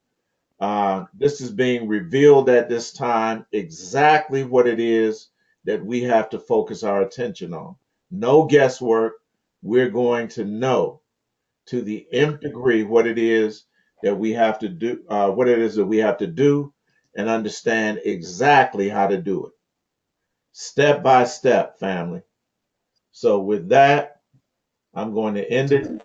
This is being revealed at this time, exactly what it is that we have to focus our attention on. No guesswork. We're going to know to the nth degree what it is that we have to do, and understand exactly how to do it, step by step, family. So with that, I'm going to end it.